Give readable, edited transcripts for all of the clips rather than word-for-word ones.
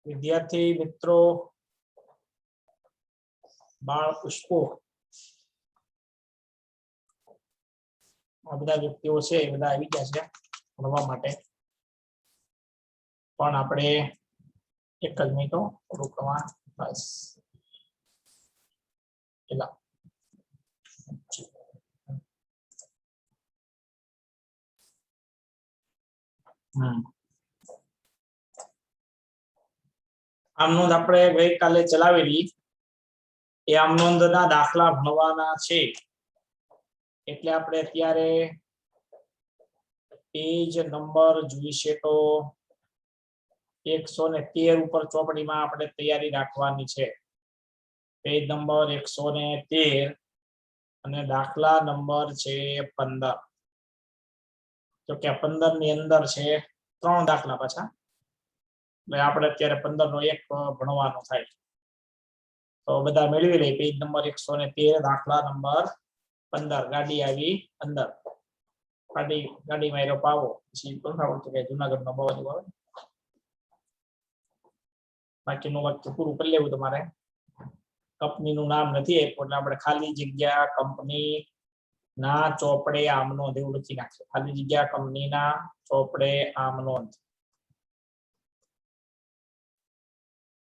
વિદ્યાર્થી મિત્રો, બાળ પુષ્પો, આ બધા વ્યક્તિઓ છે એ બધા આવી ગયા છે ભણવા માટે, પણ આપણે એક જ મિનિટો રોકવા બસ. પેલા આમ નોંધ આપણે ગઈકાલે ચલાવેલી એ આમ નોંધના દાખલા ભણવાના છે, એટલે આપણે અત્યારે પેજ નંબર જોઈશે તો 113 ઉપર ચોપડીમાં આપણે તૈયારી રાખવાની છે. પેજ નંબર 113 અને દાખલા નંબર છે 15. તો કે 15 ની અંદર છે 3 દાખલા પાછા, એટલે આપણે અત્યારે 15 નો એક ભણવાનો થાય. તો બધા મેળવી લે. પેજ નંબર 113 દાખલા નંબર 15. ગાડી આવી અંદર, ગાડીમાં એરો પાવો પછી આવડતું કે જુનાગઢ નો બવાજ આવે, બાકીનું વાક્ય પૂરું કરી લેવું તમારે. કંપનીનું નામ નથી આપ્યું એટલે આપણે ખાલી જગ્યા કંપની ના ચોપડે આમ નોંધ એવું લખી નાખીએ. ખાલી જગ્યા કંપનીના ચોપડે આમ નોંધ.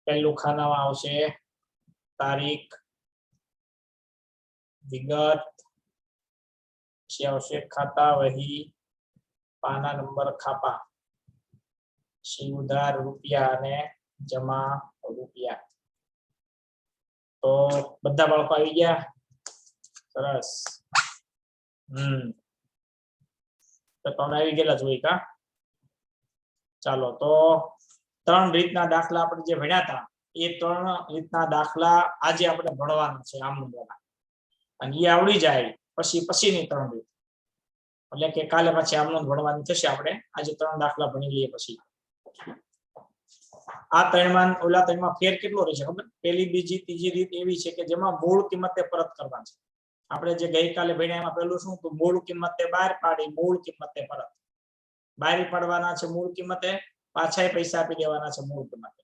પહેલું ખાનામાં આવશે તારીખ, વિગત, પછી આવશે ખાતા વહી, પાના નંબર ખાપા, પછી ઉધાર રૂપિયા અને જમા રૂપિયા. તો બધા બાળકો આવી ગયા? સરસ. તો તમે આવી ગયેલા જોઈ કા? ચાલો, તો 3 રીતના દાખલા આપણે જે ભણ્યા હતા એ 3 રીતના દાખલા આજે આપણે ભણવાના છે આમ નોંધવાના, અને એ આવડી જાય પછીની 3 રીત, એટલે કે કાલે પછી આમ નોંધ ભણવાની થશે. આપણે આજે 3 દાખલા ભણી લઈએ પછી આ 3માં ઓલા 3માં ફેર કેટલો રહેશે ખબર? પહેલી, બીજી, ત્રીજી રીત એવી છે કે જેમાં મૂળ કિંમતે પરત કરવાની છે. આપણે જે ગઈકાલે ભણ્યા એમાં પહેલું શું તો મૂળ કિંમતે બહાર પાડી મૂળ કિંમતે પરત. બહાર પાડવાના છે મૂળ કિંમતે, પાછા પૈસા આપી દેવાના છે મૂળ કિંમતે.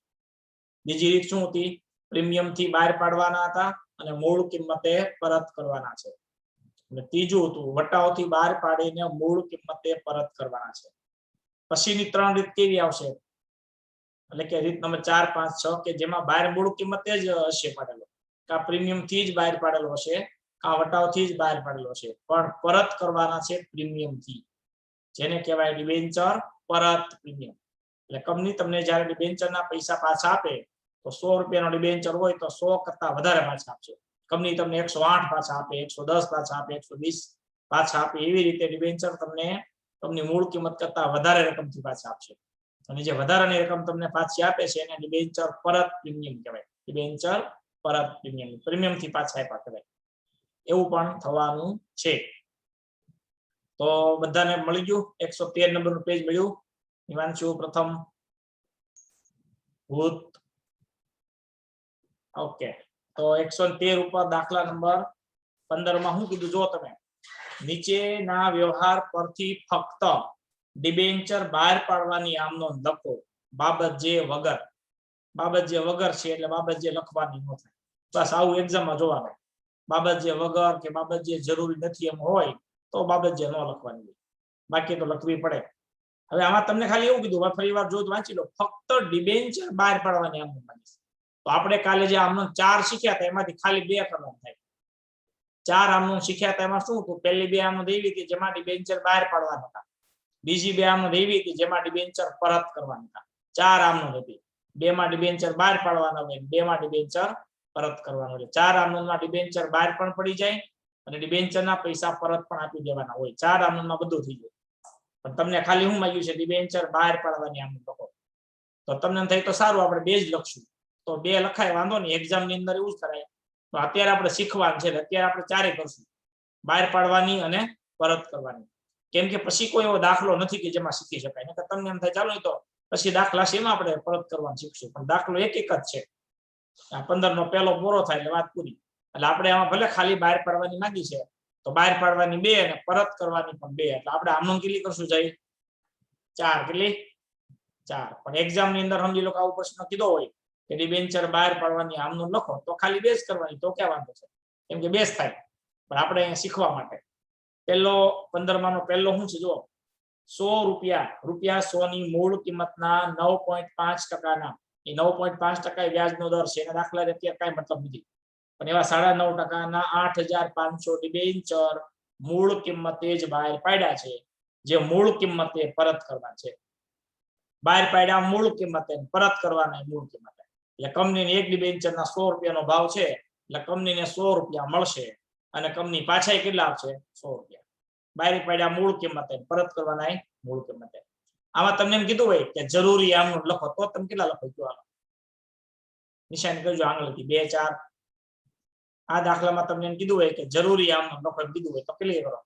બીજી રીત શું હતી? પ્રીમિયમ થી બહાર પાડવાના હતા અને મૂળ કિંમતે પરત કરવાના છે. અને ત્રીજું હતું વટાવથી બહાર પાડીને મૂળ કિંમતે પરત કરવાના છે. પછીની 3 રીત કેવી આવશે? એટલે કે રીત નંબર 4, 5, 6 કે જેમાં બહાર મૂળ કિંમતે જ હશે પાડેલો, કા પ્રીમિયમ થી જ બહાર પાડેલો હશે, કા વટાવથી જ બહાર પાડેલો હશે, પણ પરત કરવાના છે પ્રીમિયમ થી, જેને કહેવાય ડિબેન્ચર પરત પ્રીમિયમ. એટલે કંપની તમને જ્યારે ડિબેન્ચરના પૈસા પાછા આપે તો 100 રૂપિયાનો ડિબેન્ચર હોય તો 100 કરતા વધારે પાછા આપશે. કંપની તમને 108 પાછા આપે, 110 પાછા આપે, 120 પાછા આપે, એવી રીતે ડિબેન્ચર તમને કંપની મૂળ કિંમત કરતા વધારે રકમથી પાછા આપશે. અને જે વધારાની રકમ તમને પાછી આપે છે એને ડિબેન્ચર પરત પ્રીમિયમ કહેવાય. ડિબેન્ચર પરત પ્રીમિયમ, પ્રીમિયમ થી પાછા આપ્યા કહેવાય. એવું પણ થવાનું છે. તો બધાને મળી ગયું? 113 નંબરનું પેજ મળ્યું? નિવાંશુ પ્રથમ, ભૂત, ઓકે. તો 113 ઉપર દાખલા નંબર 15 માં શું કીધું જો તમે? નીચેના વ્યવહાર પરથી ફક્ત ડિબેન્ચર બહાર પાડવાની આમ નોંધ લખો, બાબત જે વગર. બાબત જે વગર છે એટલે બાબત જે લખવાની ન થાય. બસ આવું એક્ઝામમાં જોવાનું. બાબત જે વગર કે બાબત જે જરૂરી નથી એમ હોય તો બાબત જે ન લખવાની હોય, બાકી તો લખવી પડે. હવે આમાં તમને ખાલી એવું કીધું, ફરી વાર જો વાંચી લો, ફક્ત ડિબેન્ચર બહાર પાડવાની આમ નોંધ. તો આપણે કાલે જે આમ નોંધ 4 શીખ્યા હતા એમાંથી ખાલી 2 કરવાનું થાય. 4 આમ નોંધ શીખ્યા હતા એમાં શું હતું? પહેલી 2 આમ નોંધ એવી હતી જેમાં ડિબેન્ચર બહાર પાડવાના હતા. બીજી 2 આમ નોંધ એવી હતી જેમાં ડિબેન્ચર પરત કરવાના હતા. 4 આમ નોંધ હતી. 2 માં ડિબેન્ચર બહાર પાડવાના હોય, 2 માં ડિબેન્ચર પરત કરવાનો હોય. 4 આમ નોંધમાં ડિબેન્ચર બહાર પણ પડી જાય અને ડિબેન્ચરના પૈસા પરત પણ આપી દેવાના હોય. 4 આમ નોંધમાં બધું થઈ જાય. પણ તમને ખાલી શું માંગ્યું છે? ડિબેન્ચર બહાર પાડવાની આમ લખો. તો તમને એમ થાય તો સારું આપણે 2 જ લખશું. તો 2 લખાય, વાંધો નહીં, એક્ઝામ ની અંદર એવું જ કરાય. તો અત્યારે આપણે શીખવાનું છે, અત્યારે આપણે 4 કરશું, બહાર પાડવાની અને પરત કરવાની. કેમ કે પછી કોઈ એવો દાખલો નથી કે જેમાં શીખી શકાય. નકર તમને એમ થાય ચાલો તો પછી દાખલા શેમાં આપણે પરત કરવાનું શીખશું, પણ દાખલો એક જ છે. આ 15 નો પહેલો પૂરો થાય એટલે વાત પૂરી. એટલે આપણે આમાં ભલે ખાલી બહાર પાડવાની માંગી છે તો બહાર પાડવાની 2 અને પરત કરવાની પણ 2. એટલે આપણે આમનો કેટલી કરશું જાય? 4. કેટલી? 4 પણ એક્ઝામ ની અંદર સમજી લો કે આવો પ્રશ્ન કીધો હોય કે ડિબેન્ચર બહાર પાડવાની આમનું લખો તો ખાલી બેઝ કરવાની તો ક્યાં વાંધો છે કેમ કે બેઝ થાય પણ આપણે અહીંયા શીખવા માટે પહેલો 15 માંનો પહેલો શું છે જો 100 રૂપિયા 100 ની મૂળ કિંમતના 9.5% એ 9.5% વ્યાજનો દર છે એના દાખલા અત્યારે કાંઈ મતલબ નથી પણ એવા 9.5%ના 8500 ડિબેન્ચર મૂળ કિંમતે જ બહાર પાડ્યા છે જે મૂળ કિંમતે પરત કરવા છે બહાર પાડ્યા મૂળ કિંમતે પરત કરવાના મૂળ કિંમતે એટલે કંપનીની એક ડિબેન્ચરના 100 રૂપિયાનો ભાવ છે એટલે કંપનીને 100 રૂપિયા મળશે અને કંપની પાછા કેટલા આપશે 100 રૂપિયા બહાર પાડ્યા મૂળ કિંમતે પરત કરવાના મૂળ કિંમતે આમાં તમને એમ કીધું હોય કે જરૂરી આમનું લખો તો તમે કેટલા લખો જો નિશાની કરજો આંગળીથી 2 4 આ દાખલામાં તમને એમ કીધું હોય કે જરૂરી આમનું લખો એમ કીધું હોય તો કેટલી કરો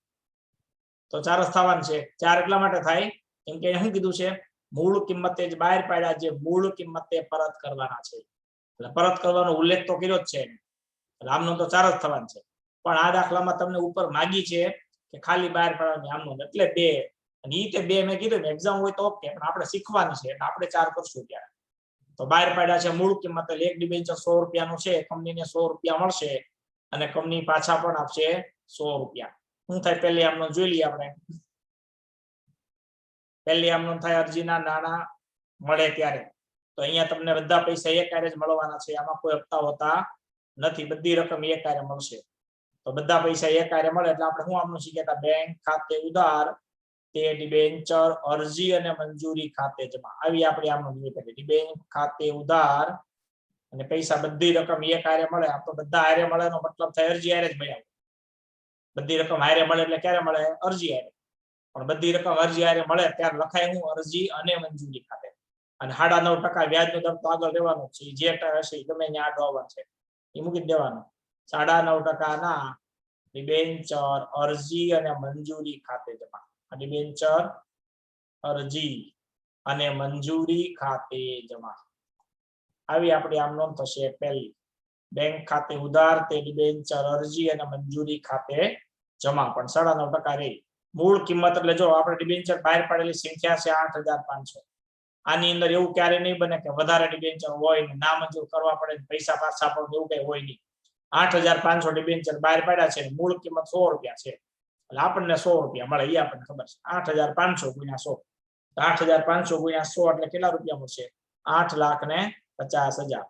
તો 4 જ થવાનું છે 4 એટલા માટે થાય કેમ કે શું કીધું છે મૂળ કિંમતે જ બહાર પાડ્યા જે મૂળ કિંમતે પરત કરવાના છે એટલે પરત કરવાનો ઉલ્લેખ તો કર્યો જ છે એટલે આમનો તો 4 જ થવાનું છે પણ આ દાખલામાં તમને ઉપર માગી છે કે ખાલી બહાર પાડવાની આમનો એટલે 2 અને ઈ તે 2 મેં કીધું ને એક્ઝામ હોય તો ઓકે પણ આપણે શીખવાની છે એટલે આપણે 4 કરશું ત્યારે તો બહાર પાડ્યા છે મૂળ કિંમત એટલે એક ડિબેન્ચર 100 રૂપિયાનું છે કંપનીને 100 રૂપિયા મળશે અને કંપની પાછા પણ આપશે 100 રૂપિયા શું થાય પહેલી આમનો જોઈ લઈએ આપણે પહેલી આમનો થાય અરજીના નાણાં મળે ત્યારે તો અહીંયા તમને બધા પૈસા એકહારે જ મળવાના છે આમાં કોઈ હપ્તા હોતા નથી બધી રકમ એકહારે મળશે તો બધા પૈસા એકહારે મળે એટલે આપણે શું આમનું શીખ્યા હતા બેંક ખાતે ઉધાર તે ડિબેન્ચર અરજી અને મંજૂરી ખાતે જમા આવી આપણે આમનું નિવેદન બેંક ખાતે ઉધાર અને પૈસા બધી રકમ એકહારે મળે આ તો બધા હારે મળે એનો મતલબ થાય અરજી હારે જ મળ્યા બધી રકમ હારે મળે એટલે ક્યારે મળે અરજી હારે પણ બધી રકમ અરજી હારે મળે ત્યારે લખાય હું અરજી અને મંજૂરી ખાતે અને 9.5% વ્યાજનો દર તો આગળ રહેવાનો છે જે હશે ગમે ત્યાં આડો આવવાનો છે એ મૂકી દેવાનું 9.5%ના ડિબેન્ચર અરજી અને મંજૂરી ખાતે જમા ડિબેન્ચર અરજી અને મંજૂરી ખાતે જમા આવી આપણી આમ નોંધ થશે પહેલી બેંક ખાતે ઉધાર તે ડિબેન્ચર અરજી અને મંજૂરી ખાતે જમા પણ 9.5% રહી મૂળ કિંમત એટલે જો આપણે ડિબેન્ચર બહાર પાડેલી સંખ્યા છે 8500 આની અંદર એવું ક્યારે નહીં બને કે વધારે ડિબેન્ચર હોય ને ના મંજૂર કરવા પડે પૈસા પાછા પણ એવું કઈ હોય નહીં 8500 ડિબેન્ચર બહાર પાડ્યા છે મૂળ કિંમત 100 રૂપિયા છે એટલે આપણને 100 રૂપિયા મળે એ આપણને ખબર છે 8500 ગુણ્યા 100 તો 8500 ગુણ્યા 100 એટલે કેટલા રૂપિયા મળશે 8,50,000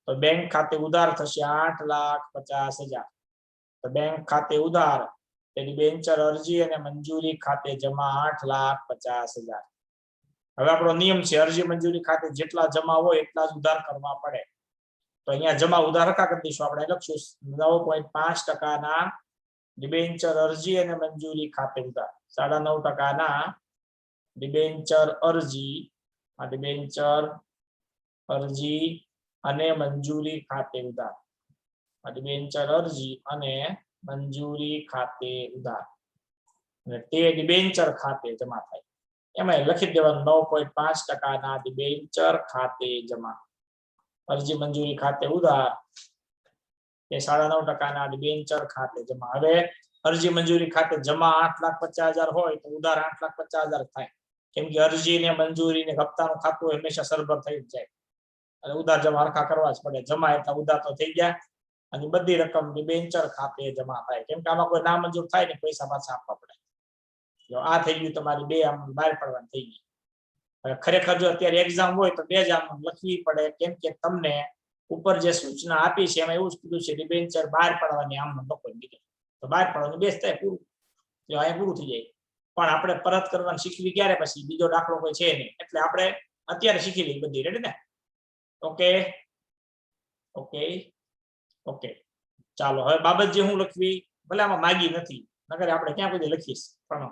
તો બેંક ખાતે ઉધાર થશે 8,50,000 તો બેંક ખાતે ઉધાર તે ડિબેન્ચર અરજી અને મંજૂરી ખાતે જમા 8,50,000 હવે આપણો નિયમ છે અરજી મંજૂરી ખાતે જેટલા જમા હોય એટલા જ ઉધાર કરવા પડે તો અહીંયા જમા ઉધાર હકા કરી દઈશું આપણે લખશું 9.5%ના ડિબેન્ચર અરજી અને મંજૂરી ખાતે ઉધાર 9.5%ના ડિબેન્ચર અરજી અરજી અને મંજૂરી ખાતે ઉધાર ડિબેન્ચર અરજી અને મંજૂરી ખાતે ઉધાર અને તે ડિબેન્ચર ખાતે જમા થાય એમાં લખી દેવાનું 9.5%ના ડિબેન્ચર ખાતે જમા અરજી મંજૂરી ખાતે ઉધાર એ 9.5%ના ડિબેન્ચર ખાતે જમા હવે અરજી મંજૂરી ખાતે જમા 8,50,000 હોય તો ઉધાર 8,50,000 થાય કેમ કે અરજી ને મંજૂરી ને હપ્તાનું ખાતું હંમેશા સરભર થઈ જ જાય અને ઉધાર જમા હરખા કરવા જ પડે જમા એટલે ઉધાર તો થઈ ગયા અને બધી રકમ ડિબેન્ચર ખાતે જમા થાય કેમ કે આમાં કોઈ નામંજૂર થાય ને પૈસા પાછા આપવા પડે જો આ થઈ ગયું તમારી બે આમ બહાર પડવાની થઈ ગઈ હવે ખરેખર જો અત્યારે એક્ઝામ હોય તો બે જ આમ લખવી પડે કેમ કે તમને ઉપર જે સૂચના આપી છે એમાં એવું જ કીધું છે ડિબેન્ચર બહાર પાડવાની આમનો લખો બીજું તો બહાર પાડવાનું બેસ થાય પૂરું જો અહીં પૂરું થઈ જાય પણ આપણે પરત કરવાનું શીખવી ક્યારે પછી બીજો દાખલો કોઈ છે નહીં એટલે આપણે અત્યારે શીખી લઈએ બધી રેડી ને ઓકે ઓકે ઓકે ચાલો હવે બાબત જે હું લખવી ભલે આમાં માગી નથી નકર આપણે ક્યાં કોઈ લખીશ પણ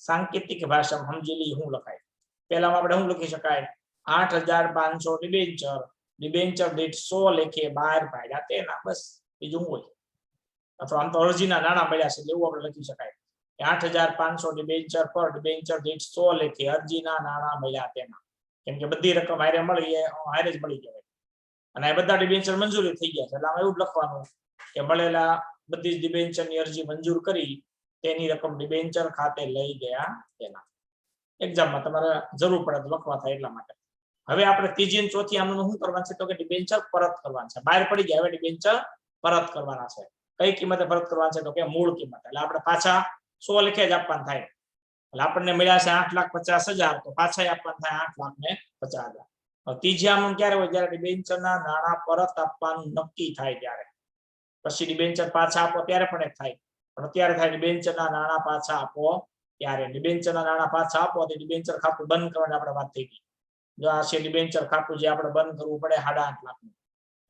સાંકેતિક ભાષામાં સમજી લઈએ હું લખાય પહેલામાં આપણે શું લખી શકાય 8,500 ડિબેન્ચર દીઠ 100 લેખે બહાર પાડ્યા તેના બસ બીજું શું હોય અથવા આમ તો અરજીના નાણાં મળ્યા છે એવું આપણે લખી શકાય 8,500 ડિબેન્ચર પર ડિબેન્ચર દીઠ 100 લેખે અરજીના નાણાં મળ્યા તેના કેમ કે બધી રકમ હારે મળી હારે જ મળી જાય અને આ બધા ડિબેન્ચર મંજૂરી થઈ ગયા છે એટલે આમાં એવું જ લખવાનું કે મળેલા બધી જ ડિબેન્ચરની અરજી મંજૂર કરી તેની રકમ ડિબેન્ચર ખાતે લઈ ગયા તેના એક્ઝામમાં તમારે જરૂર પડે તો લખવા થાય એટલા માટે હવે આપણે ત્રીજી અને ચોથી આમનું શું કરવાનું છે તો કે ડિબેન્ચર પરત કરવાના છે. બહાર પડી ગયા, હવે ડિબેન્ચર પરત કરવાના છે. કઈ કિંમતે પરત કરવાના છે તો કે મૂળ કિંમત. એટલે આપણે પાછા 100 લખે જ આપવાના થાય. એટલે આપણને મળ્યા છે 8,50,000, તો પાછા આપવાના થાય 8,50,000. ત્રીજી આમનું ક્યારે હોય? જ્યારે ડિબેન્ચરના નાણાં પરત આપવાનું નક્કી થાય ત્યારે. પછી ડિબેન્ચર પાછા આપો ત્યારે પણ એક થાય, પણ અત્યારે થાય ડિબેન્ચરના નાણાં પાછા આપો ત્યારે. ડિબેન્ચરના નાણાં પાછા આપો તો ડિબેન્ચર ખાતું બંધ કરવાની આપણે વાત થઈ ગઈ. જો આ છે ડિબેન્ચર ખાતું જે આપણે બંધ કરવું પડે 8.5 લાખનું.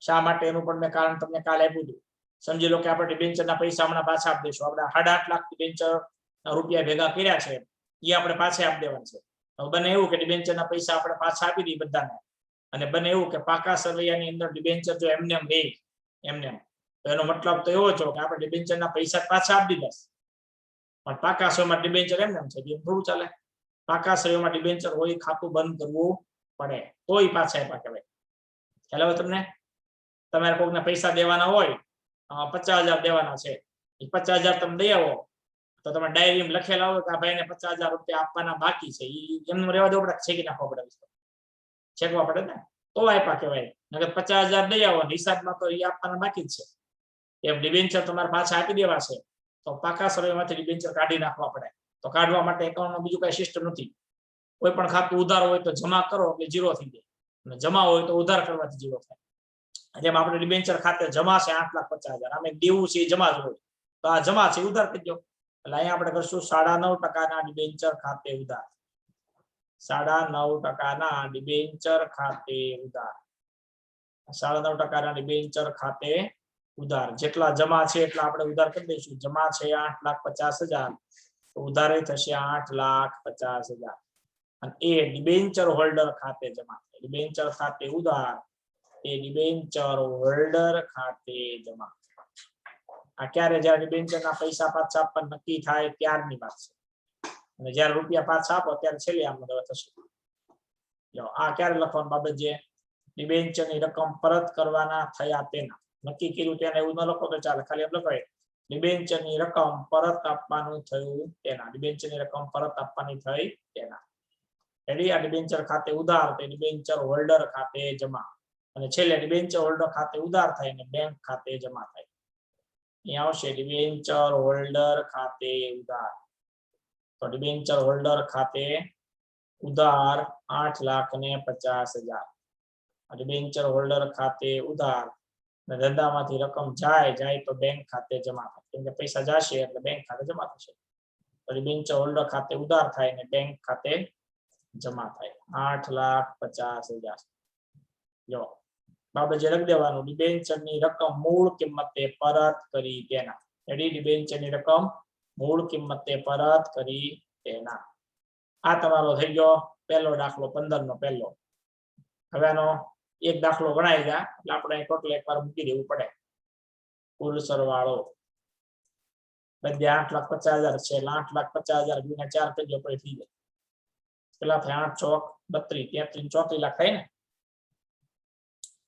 શા માટે એનું પણ મેં કારણ તમને કાલે આપ્યું હતું. સમજી લો કે આપણે ડિબેન્ચરના પૈસા હમણાં પાછા આપી દઈશું. આપણે 8.5 લાખ ડિબેન્ચર રૂપિયા ભેગા કર્યા છે એ આપણે પાછા આપી દેવાના છે. બને એવું કે ડિબેન્ચરના પૈસા આપણે પાછા આપી દઈએ બધાને, અને બને એવું કે પાકા સરવૈયાની અંદર ડિબેન્ચર જો એમને રહે એમને, તો એનો મતલબ તો એવો છે કે આપણે ડિબેન્ચરના પૈસા પાછા આપી દીધા, પણ પાકા સરવૈયામાં ડિબેન્ચર એમને છે, એ થોડું ચાલે. પાકા સરવૈયામાં ડિબેન્ચર હોય, ખાતું બંધ કરવું પડે તોય પાછા આપ્યા કહેવાય. ખ્યાલ આવે તમને? તમારે કોઈને પૈસા દેવાના હોય, 50,000 દેવાના છે, એ 50,000 તમે દઈ આવો, તો તમે ડાયરીમાં લખેલા હોય કે આ ભાઈને 50,000 રૂપિયા આપવાના બાકી છે, એમને રહેવા દેવું પડે, છેકી નાખવા પડે, છેકવા પડે ને, તો આપ્યા કહેવાય. નકર 50,000 દઈ આવો, હિસાબમાં તો એ આપવાના બાકી જ છે. એમ ડિબેન્ચર તમારે પાછા આપી દેવા છે તો પાકા સરવૈયામાંથી ડિબેન્ચર કાઢી નાખવા પડે. તો કાઢવા માટે એકાઉન્ટમાં બીજું કઈ સિસ્ટમ નથી. કોઈ પણ ખાતું ઉધાર હોય તો જમા કરો એટલે જીરો થઈ જાય, અને જમા હોય તો ઉધાર કરવાથી જીરો થાય. જેમ આપણે ડિબેન્ચર ખાતે જમા છે 8,50,000, આમે દેવું છે જમા જ હોય, તો આ જમા છે ઉધાર કરી દો. એટલે અહીંયા આપણે કરશું 9.5% ડિબેન્ચર ખાતે ઉધાર. 9.5% ડિબેન્ચર ખાતે ઉધાર. 9.5% ડિબેન્ચર ખાતે ઉધાર. જેટલા જમા છે એટલા આપણે ઉધાર કરી દઈશું. જમા છે 8,50,000, તો ઉધારે થશે 8,50,000. અને એ ડિબેન્ચર હોલ્ડર ખાતે જમા થાય. ડિબેન્ચર ખાતે ઉધાર, એ ડિબેન્ચર હોલ્ડર ખાતે જમા. આ ક્યારે? જ્યારે ડિબેન્ચરના પૈસા પાછા આપવા નક્કી થાય ત્યારની વાત છે. અને જ્યારે રૂપિયા પાછા આપો ત્યારે છેલ્લી આમદ થશે. જો આ ક્યારે લખવાની બાબત છે? ડિબેન્ચરની રકમ પરત કરવાના થયા તેના. નક્કી કર્યું તેને એવું ન લખો તો ચાલે, ખાલી એમ લખાય ડિબેન્ચરની રકમ પરત આપવાનું થયું તેના. ડિબેન્ચરની રકમ પરત આપવાની થઈ તેના. એટલે આ ડિબેન્ચર ખાતે ઉધાર, તે ડિબેન્ચર હોલ્ડર ખાતે જમા, અને છેલ્લે ડિબેન્ચર હોલ્ડર ખાતે ઉધાર થાય અને બેંક ખાતે જમા થાય. અહીંયા આવશે ડિબેન્ચર હોલ્ડર ખાતે ઉધાર. તો ડિબેન્ચર હોલ્ડર ખાતે ઉધાર 8,50,000. ડિબેન્ચર હોલ્ડર ખાતે ઉધાર, ધંધામાંથી રકમ જાય તો બેંક ખાતે જમા થાય. કેમ કે પૈસા જશે એટલે બેંક ખાતે જમા થશે. તો ડિબેન્ચર હોલ્ડર ખાતે ઉધાર થાય અને બેંક ખાતે જમા થાય. 8,50,000. જો બાબત જે લખી દેવાનું, ડિબેન્ચરની રકમ મૂળ કિંમતે પરત કરી તેના. એટલે ડિબેન્ચરની રકમ મૂળ કિંમતે પરત કરી તેના. આ તમારો થઈ ગયો પહેલો દાખલો, 15 નો પહેલો. હવે આનો એક દાખલો ગણાઈ ગયા એટલે આપણે ટોટલ એકવાર મૂકી દેવું પડે. કુલ સરવાળો બધે 8,50,000 છે, 8,50,000 ગુણ્યા 4 કરજો પછી થઈ જાય. કેટલા થાય? 8 ચોક 32, 33 34 લાખ થાય ને,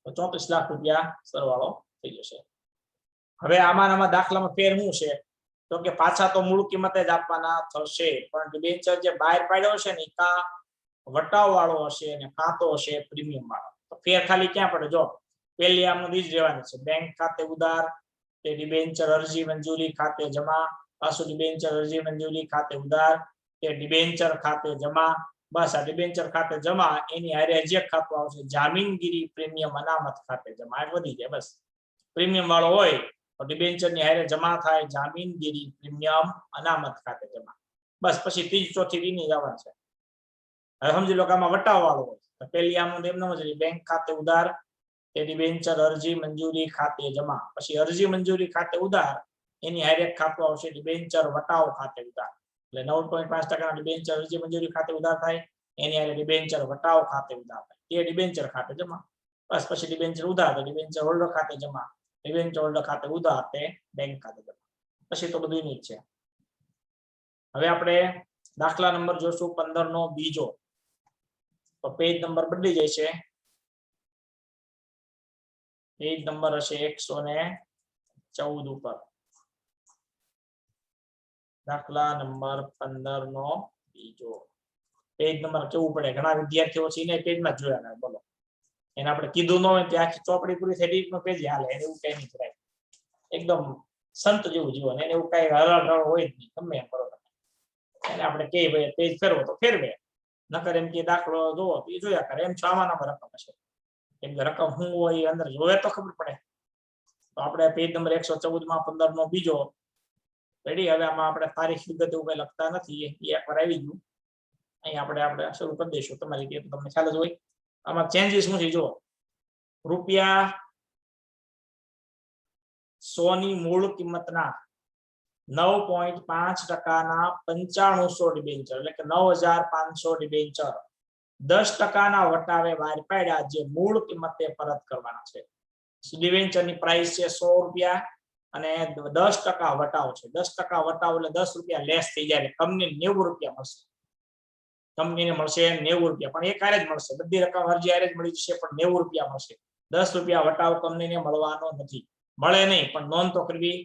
તો 34 લાખ રૂપિયા સરવાળો થઈ જશે. હવે આમાં દાખલામાં ફેર શું છે તો કે પાછા તો મૂળ કિંમતે જ આપવાના થશે, પણ ડિબેન્ચર જે બહાર પાડ્યો છે ને કા વટાવ વાળો હશે અને કાં તો હશે પ્રીમિયમ વાળો. તો ફેર ખાલી ક્યાં પડે? જો પહેલી આમનું જ રહેવાનું છે, બેંક ખાતે ઉધાર, તે ડિબેન્ચર અરજી મંજૂરી ખાતે જમા, પાછું ડિબેન્ચર અરજી મંજૂરી ખાતે ઉધાર, તે ડિબેન્ચર ખાતે જમા. બસ આ ડિબેન્ચર ખાતે જમા, એની હારે જે ખાતું આવશે જામીનગીરી પ્રીમિયમ અનામત ખાતે જમા. એ વધી જાય. બસ પ્રીમિયમ વાળો હોય તો ડિબેન્ચર ની હારે જમા થાય જામીનગીરી પ્રીમિયમ અનામત ખાતે જમા. બસ પછી ત્રીજી ચોથી વીની જવાનું છે. હવે સમજી લો કે આમાં વટાવ વાળો હોય તો પહેલી આમનું એમ ન જ બેંક ખાતે ઉધાર, તે ડિબેન્ચર અરજી મંજૂરી ખાતે જમા. પછી અરજી મંજૂરી ખાતે ઉધાર, એની હારે ખાતું આવશે ડિબેન્ચર વટાવ ખાતે ઉધાર. એટલે 9.5% ડિબેન્ચર અરજી મંજૂરી ખાતે ઉધાર થાય, એની હારે ડિબેન્ચર વટાવ ખાતે ઉધાર થાય, તે ડિબેન્ચર ખાતે જમા. બસ પછી ડિબેન્ચર ઉધાર તો ડિબેન્ચર હોલ્ડર ખાતે જમા, ડિબેન્ચર હોલ્ડર ખાતે ઉધાર તે બેંક ખાતે જમા. પછી તો બધું જ છે. હવે આપણે દાખલા નંબર જોશું 15 નો બીજો. તો પેજ નંબર બદલી જાય છે, પેજ નંબર હશે 114 ઉપર. દાખલા નંબર 15 નો બીજો. પેજ નંબર કેવું પડે, ઘણા વિદ્યાર્થીઓ છે એને પેજમાં જ જોયા કરે. બોલો, એને આપણે કીધું ન હોય કે આખી ચોપડી પૂરી થઈ નો પેજ હાલે, એને એવું કઈ નહીં કરાય. એકદમ સંત જેવું જીવન, એને એવું કઈ હરળ હોય જ નહીં. ગમે એમ કરો એને આપણે કહીએ ભાઈ પેજ ફેરવો તો ફેરવે, નકર એમ કે દાખલો જોવો તો એ જોયા કરે. એમ છામાં રકમ હશે, કેમ કે રકમ શું હોય એ અંદર જોવે તો ખબર પડે. તો આપણે પેજ નંબર 114 માં 15 નો બીજો રેડી. હવે આમાં આપણે તારીખ વિગત એવું કઈ લખતા નથી, એ એકવાર આવી ગયું. અહીં આપણે શરૂ કરી દઈશું. તમારી રીતે તમને ખ્યાલ જ હોય. આમાં ચેન્જીસ શું છે જો, રૂપિયા 100 ની મૂળ કિંમતના 9.5% 9500 ડિબેન્ચર, એટલે કે 9500 ડિબેન્ચર 10% વટાવે બહાર પાડ્યા, જે મૂળ કિંમતે પરત કરવાના છે. ડિબેન્ચરની પ્રાઇસ છે 100 રૂપિયા અને 10% વટાવ છે. 10% વટાવ એટલે 10 રૂપિયા લેસ થઈ જાય, કંપની 90 રૂપિયા મળશે. કંપનીને મળશે 90 રૂપિયા, પણ એક હારે જ મળશે. બધી રકમ અરજી હારે જ મળી જશે, પણ 90 રૂપિયા મળશે. 10 રૂપિયા વટાવ કંપનીને મળવાનો નથી. મળે નહીં, પણ નોંધ તો કરવી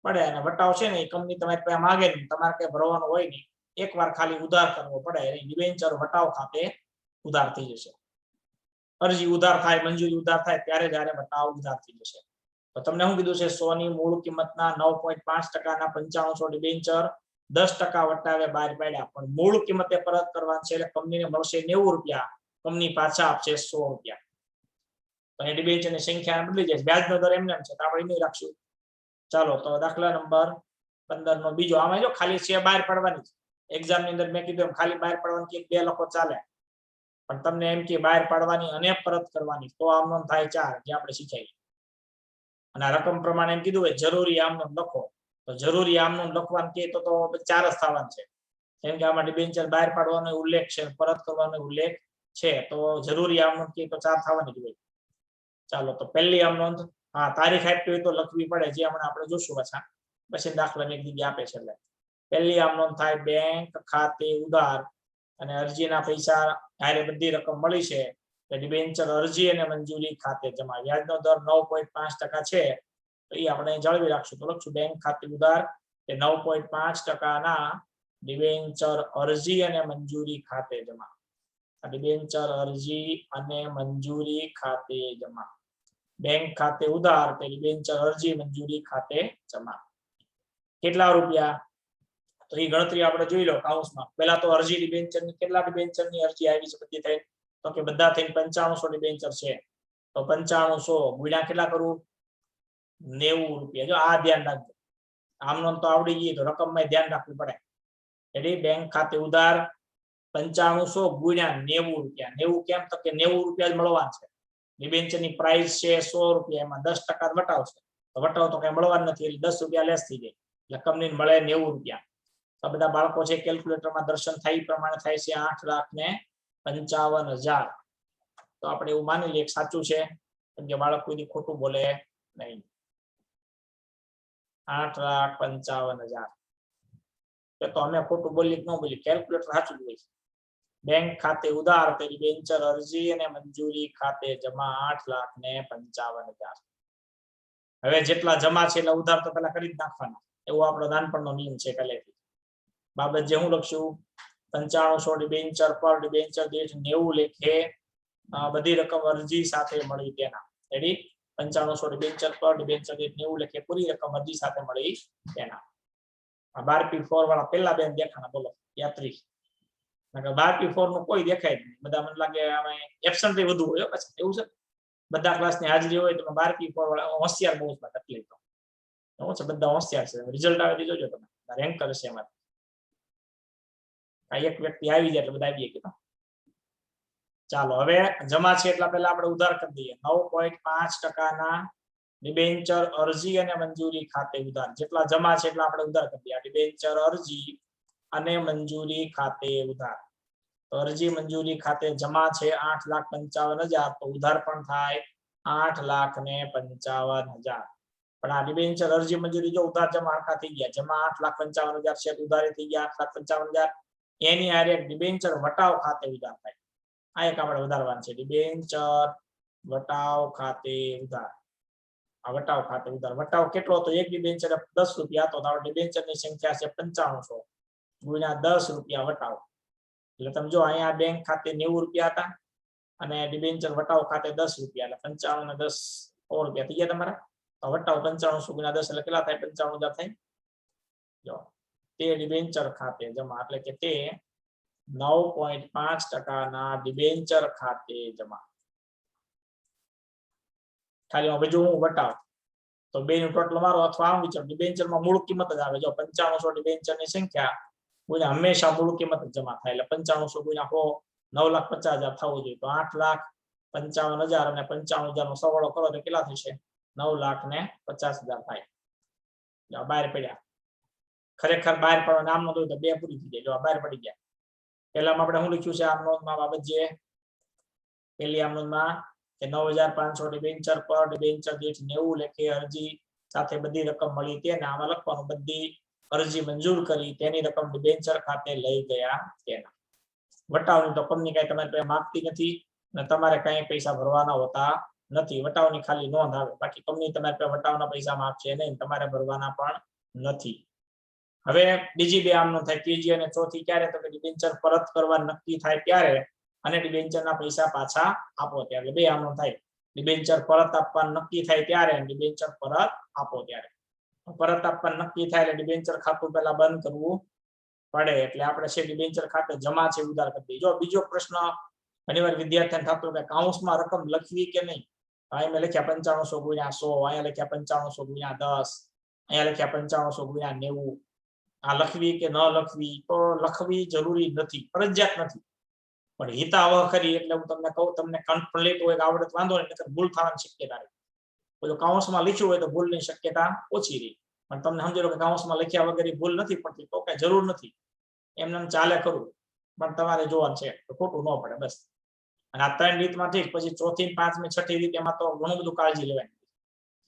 પડે. અને વટાવ છે ને એ કંપની તમારી પાસે માંગે નહીં, તમારે કઈ ભરવાનું હોય નહીં. એકવાર ખાલી ઉધાર કરવો પડે. ડિબેન્ચર વટાવ ખાતે ઉધાર થઈ જશે. અરજી ઉધાર થાય, મંજૂરી ઉધાર થાય ત્યારે જ્યારે વટાવ ઉધાર થઈ જશે. તો તમને શું કીધું છે, 100 ની મૂળ કિંમતના 9.5%ના 9500 ડિબેન્ચર 10% વટાવે બહાર પાડ્યા, પણ મૂળ કિંમતે પરત કરવાનું છે, એટલે કંપનીને મળશે 90 રૂપિયા, કંપની પાછા આપશે 100 રૂપિયા. તો એ ડિબેન્ચરની સંખ્યા બદલી જાય. વ્યાજનો દર એમને એમ છે, તો આપણે નહીં રાખશું. ચાલો, તો દાખલા નંબર 15 નો બીજો. આમાં જો ખાલી છે બહાર પાડવાની. એક્ઝામ ની અંદર મેં કીધું એમ ખાલી બહાર પાડવાની કે બે લખો ચાલે, પણ તમને એમ કે બહાર પાડવાની અને પરત કરવાની, તો આમ નોંધ થાય 4, જે આપણે શીખાય. અને રકમ પ્રમાણે એમ કીધું હોય જરૂરી આમ નોંધ લખો, તો જરૂરી આમ નોંધ લખવાનું કે તો 4 જ થવાનું છે. કેમ કે આમાં ડિબેન્ચર બહાર પાડવાનો ઉલ્લેખ છે, પરત કરવાનો ઉલ્લેખ છે, તો જરૂરી આમ નોંધ કે તો 4 થવાની જ હોય. ચાલો, તો પહેલી આમ નોંધ, હા તારીખ આપી હોય તો લખવી પડે, જે હમણાં આપણે જોશું પાછા. પછી દાખલાની એક જગ્યા આપે છે. એટલે પહેલી આમ નોંધ થાય બેંક ખાતે ઉધાર, અને અરજીના પૈસા હારે બધી રકમ મળી છે. ડિબેન્ચર અરજી અને મંજૂરી ખાતે જમા. વ્યાજનો દર 9.5% છે, તો એ આપણે જાળવી રાખશું. તો લખશું બેંક ખાતે ઉધાર એ 9.5%ના ડિબેન્ચર અરજી અને મંજૂરી ખાતે જમા. ડિબેન્ચર અરજી અને મંજૂરી ખાતે જમા. બેંક ખાતે ઉધાર તે ડિબેન્ચર અરજી મંજૂરી ખાતે જમા. કેટલા રૂપિયા, તો એ ગણતરી આપણે જોઈ લો કાઉન્સમાં. પહેલા તો અરજી ડિબેન્ચરની કેટલા ડિબેન્ચરની અરજી આવી છે બધી થઈ, તો કે બધા થઈને 9500 ડિબેન્ચર છે. તો 9500 ગુણ્યા કેટલા કરવું, 90 રૂપિયા. જો આ ધ્યાન રાખજો, આમનો તો આવડી ગઈ, તો રકમમાં ધ્યાન રાખવું પડે. એટલે બેંક ખાતે ઉધાર 9500 ગુણ્યા 90 રૂપિયા. 90 કેમ, તો કે 90 રૂપિયા જ મળવાના છે. ડિબેન્ચરની પ્રાઇસ છે 100 રૂપિયા, એમાં 10% વટાવ છે, તો વટાવ તો કઈ મળવાનું નથી, એટલે 10 રૂપિયા લેસ થઈ જાય, એટલે કંપનીને મળે 90 રૂપિયા. તો બધા બાળકો છે કેલ્ક્યુલેટરમાં દર્શન થાય પ્રમાણે થાય છે 8,55,000. તો આપણે એવું માની લઈએ સાચું છે, કેમ કે બાળક કોઈ ખોટું બોલે નહીં. 8,55,000. તો અમે ખોટું બોલી કે ન બોલી, કેલ્ક્યુલેટર સાચું જ હોય છે. બેંક ખાતે ઉધાર તે ડિબેન્ચર અરજી અને મંજૂરી ખાતે જમા 8,55,000. હવે જેટલા જમા છે એટલે ઉધાર તો પેલા કરી જ નાખવાના, એવો આપણો નાનપણનો નિયમ છે પહેલેથી. બાબત જે હું લખશું 9500 ડિબેન્ચર પર ડિબેન્ચર દીઠ 90 લેખે બધી રકમ અરજી સાથે મળી તેના. રેડી, 9500 ડિબેન્ચર પર ડિબેન્ચર દીઠ 90 લેખે પૂરી રકમ અરજી સાથે મળી તેના. આ 12P4 વાળા પેલા બેન દેખાણા, બોલો યાત્રી. 12P4 નું કોઈ દેખાય નહીં, બધા મને લાગે આમાં એબ્સન્ટ વધુ હોય. પછી એવું છે બધા ક્લાસની હાજરી હોય તો 12P4 વાળા હોશિયાર બહુ જ તકલીફ તો એવું છે, બધા હોશિયાર છે. રિઝલ્ટ આવે જોજો તમે, રેન્ક કરશે એમાં. એક વ્યક્તિ આવી જાય એટલે બધા આવી ગયા. ચાલો, હવે જમા છે એટલા પહેલા આપણે ઉધાર કરી દઈએ. 9.5%ના ડિબેન્ચર અરજી અને મંજૂરી ખાતે ઉધાર. જેટલા જમા છે એટલા આપણે ઉધાર કરી દઈએ. ડિબેન્ચર અરજી અને મંજૂરી ખાતે ઉધાર. તો અરજી મંજૂરી ખાતે જમા છે 8,55,000, તો ઉધાર પણ થાય 8,55,000. પણ આ ડિબેન્ચર અરજી મંજૂરી જો ઉધાર જમા આખા થઈ ગયા. જમા 8,55,000 છે, ઉધારી થઈ ગયા 8,55,000. એની હારે ડિબેન્ચર વટાવ ખાતે ઉધાર થાય. આ એક આપણે વધારવાનું છે, ડિબેન્ચર વટાવ ખાતે ઉધાર. આ વટાવ ખાતે ઉધાર. વટાવ કેટલો હતો, એક ડિબેન્ચર 10 રૂપિયા હતો, તો ડિબેન્ચરની સંખ્યા છે 9500 ગુણ્યા 10 રૂપિયા વટાવ. એટલે તમે જો અહીંયા બેંક ખાતે 90 રૂપિયા હતા અને ડિબેન્ચર વટાવ ખાતે 10 રૂપિયા, એટલે 95 ને 10 100 રૂપિયા થઈ ગયા તમારા. તો વટાવ 9500 ગુણ્યા 10 એટલે કેટલા થાય? 95000 થાય. જો તે ડિબેન્ચર ખાતે જમા, એટલે કે તે 9.5% ના ડિબેન્ચર ખાતે જમા. ખાલી બીજું હું વટાવ તો બે નું ટોટલ મારો અથવા આમ વિચાર ડિબેન્ચર માં મૂળ કિંમત જ આવે. જો 9500 ડિબેન્ચર ની સંખ્યા ગુણ્યા હંમેશા મૂળ કિંમત જ જમા થાય, એટલે 9500 ગુણ્યા 100 9,50,000 થવું જોઈએ. તો 8,55,000 અને 55,000 નો સરવાળો કરો તો કેટલા થશે? 9,50,000 થાય. જો બહાર પડ્યા. ખરેખર બહાર પડવા નામ નો તો બે પૂરી થઈ જાય. જો બહાર પડી ગયા. પહેલામાં આપણે શું લખ્યું છે આમ નોંધમાં બાબત જે પહેલી આમ નોંધમાં કે 9,500 ડિબેન્ચર પર ડિબેન્ચર દીઠ 90 લેખે અરજી સાથે બધી રકમ મળી તેને આમાં લખવાનું બધી અરજી મંજૂર કરી તેની રકમ ડિબેન્ચર ખાતે લઈ ગયા તેના. વટાવની તો કંપની કઈ તમારે પાસે માંગતી નથી અને તમારે કઈ પૈસા ભરવાના હોતા નથી. વટાવની ખાલી નોંધ આવે, બાકી કંપની તમારે પાસે વટાવના પૈસા માંગશે નહીં, તમારે ભરવાના પણ નથી. હવે બીજી બે આમ નોંધ થાય, ત્રીજી અને ચોથી ક્યારે? તો કે ડિબેન્ચર પરત કરવા નક્કી થાય ત્યારે અને ડિબેન્ચરના પૈસા પાછા આપો ત્યારે. બે આમ નોંધ થાય, ડિબેન્ચર પરત આપવાનું નક્કી થાય ત્યારે અને ડિબેન્ચર પરત આપો ત્યારે. પરત આપવાનું નક્કી થાય એટલે ડિબેન્ચર ખાતું પહેલા બંધ કરવું પડે, એટલે આપણે છે ડિબેન્ચર ખાતે જમા છે ઉધાર કરી દઈએ. જો બીજો પ્રશ્ન ઘણીવાર વિદ્યાર્થીને થતો કે કાઉન્સમાં રકમ લખવી કે નહીં. અહીં મેં લખ્યા 9500 ગુણ્યા 100, અહીંયા લખ્યા 9500 ગુણ્યા 10, અહીંયા લખ્યા 9500 ગુણ્યા 90. આ લખવી કે ન લખવી? તો લખવી જરૂરી નથી, ફરજિયાત નથી, પણ હિતાવહ કરી એટલે હું તમને કહું, તમને કમ્પ્લીટ હોય આવડત વાંધો નહીં, નકર ભૂલ થવાની શક્યતા રહે. જો કાઉન્સમાં લખ્યું હોય તો ભૂલની શક્યતા ઓછી રહી, પણ તમને સમજી લો કે કાઉન્સમાં લખ્યા વગર ભૂલ નથી પડતી તો કઈ જરૂર નથી, એમને ચાલે કરવું, પણ તમારે જોવાનું છે તો ખોટું ન પડે બસ. અને આ ત્રણ રીતમાં ઠીક, પછી ચોથી, પાંચમી, છઠ્ઠી રીત એમાં તો ઘણું બધું કાળજી લેવાની,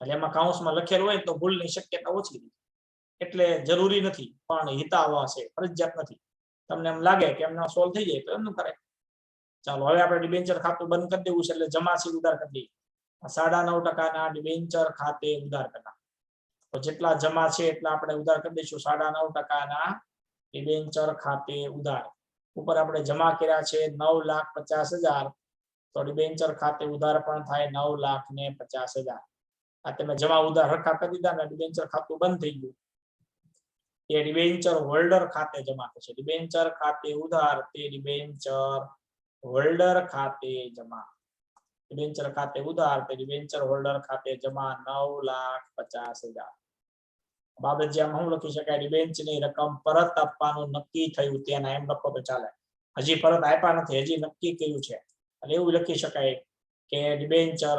એટલે એમાં કાઉન્સમાં લખેલું હોય તો ભૂલની શક્યતા ઓછી રહી, એટલે જરૂરી નથી, પણ હિતાવહ છે, ફરજિયાત નથી. તમને એમ લાગે કે એમને સોલ્વ થઈ જાય તો એમનું કરે. ચાલો હવે આપણે ડિબેન્ચર ખાતું બંધ કરી દેવું છે, એટલે જમા છે ઉધાર કરી દઈએ. 9.5% ના ડિબેન્ચર ખાતે ઉધાર કરતા, તો જેટલા જમા છે એટલા આપણે ઉધાર કરી દઈશું. 9.5% ના ડિબેન્ચર ખાતે ઉધાર ઉપર આપણે જમા કર્યા છે 9,50,000, તો ડિબેન્ચર ખાતે ઉધાર પણ થાય 9,50,000. આ તમે જમા ઉધાર હરખા કરી દીધા ને ડિબેન્ચર ખાતું બંધ થઈ ગયું. એ ડિબેન્ચર હોલ્ડર ખાતે જમા થશે. ડિબેન્ચર ખાતે ઉધાર તે ડિબેન્ચર હોલ્ડર ખાતે જમા. ડિબેન્ચર ખાતે ઉધાર તે ડિબેન્ચર હોલ્ડર ખાતે જમા 9,50,000. બાબત જ્યાં હું લખી શકાય, ડિબેન્ચરની રકમ પરત આપવાનું નક્કી થયું તેના, એમ લખો તો ચાલે. હજી પરત આપ્યા નથી, હજી નક્કી કર્યું છે, એટલે એવું લખી શકાય કે ડિબેન્ચર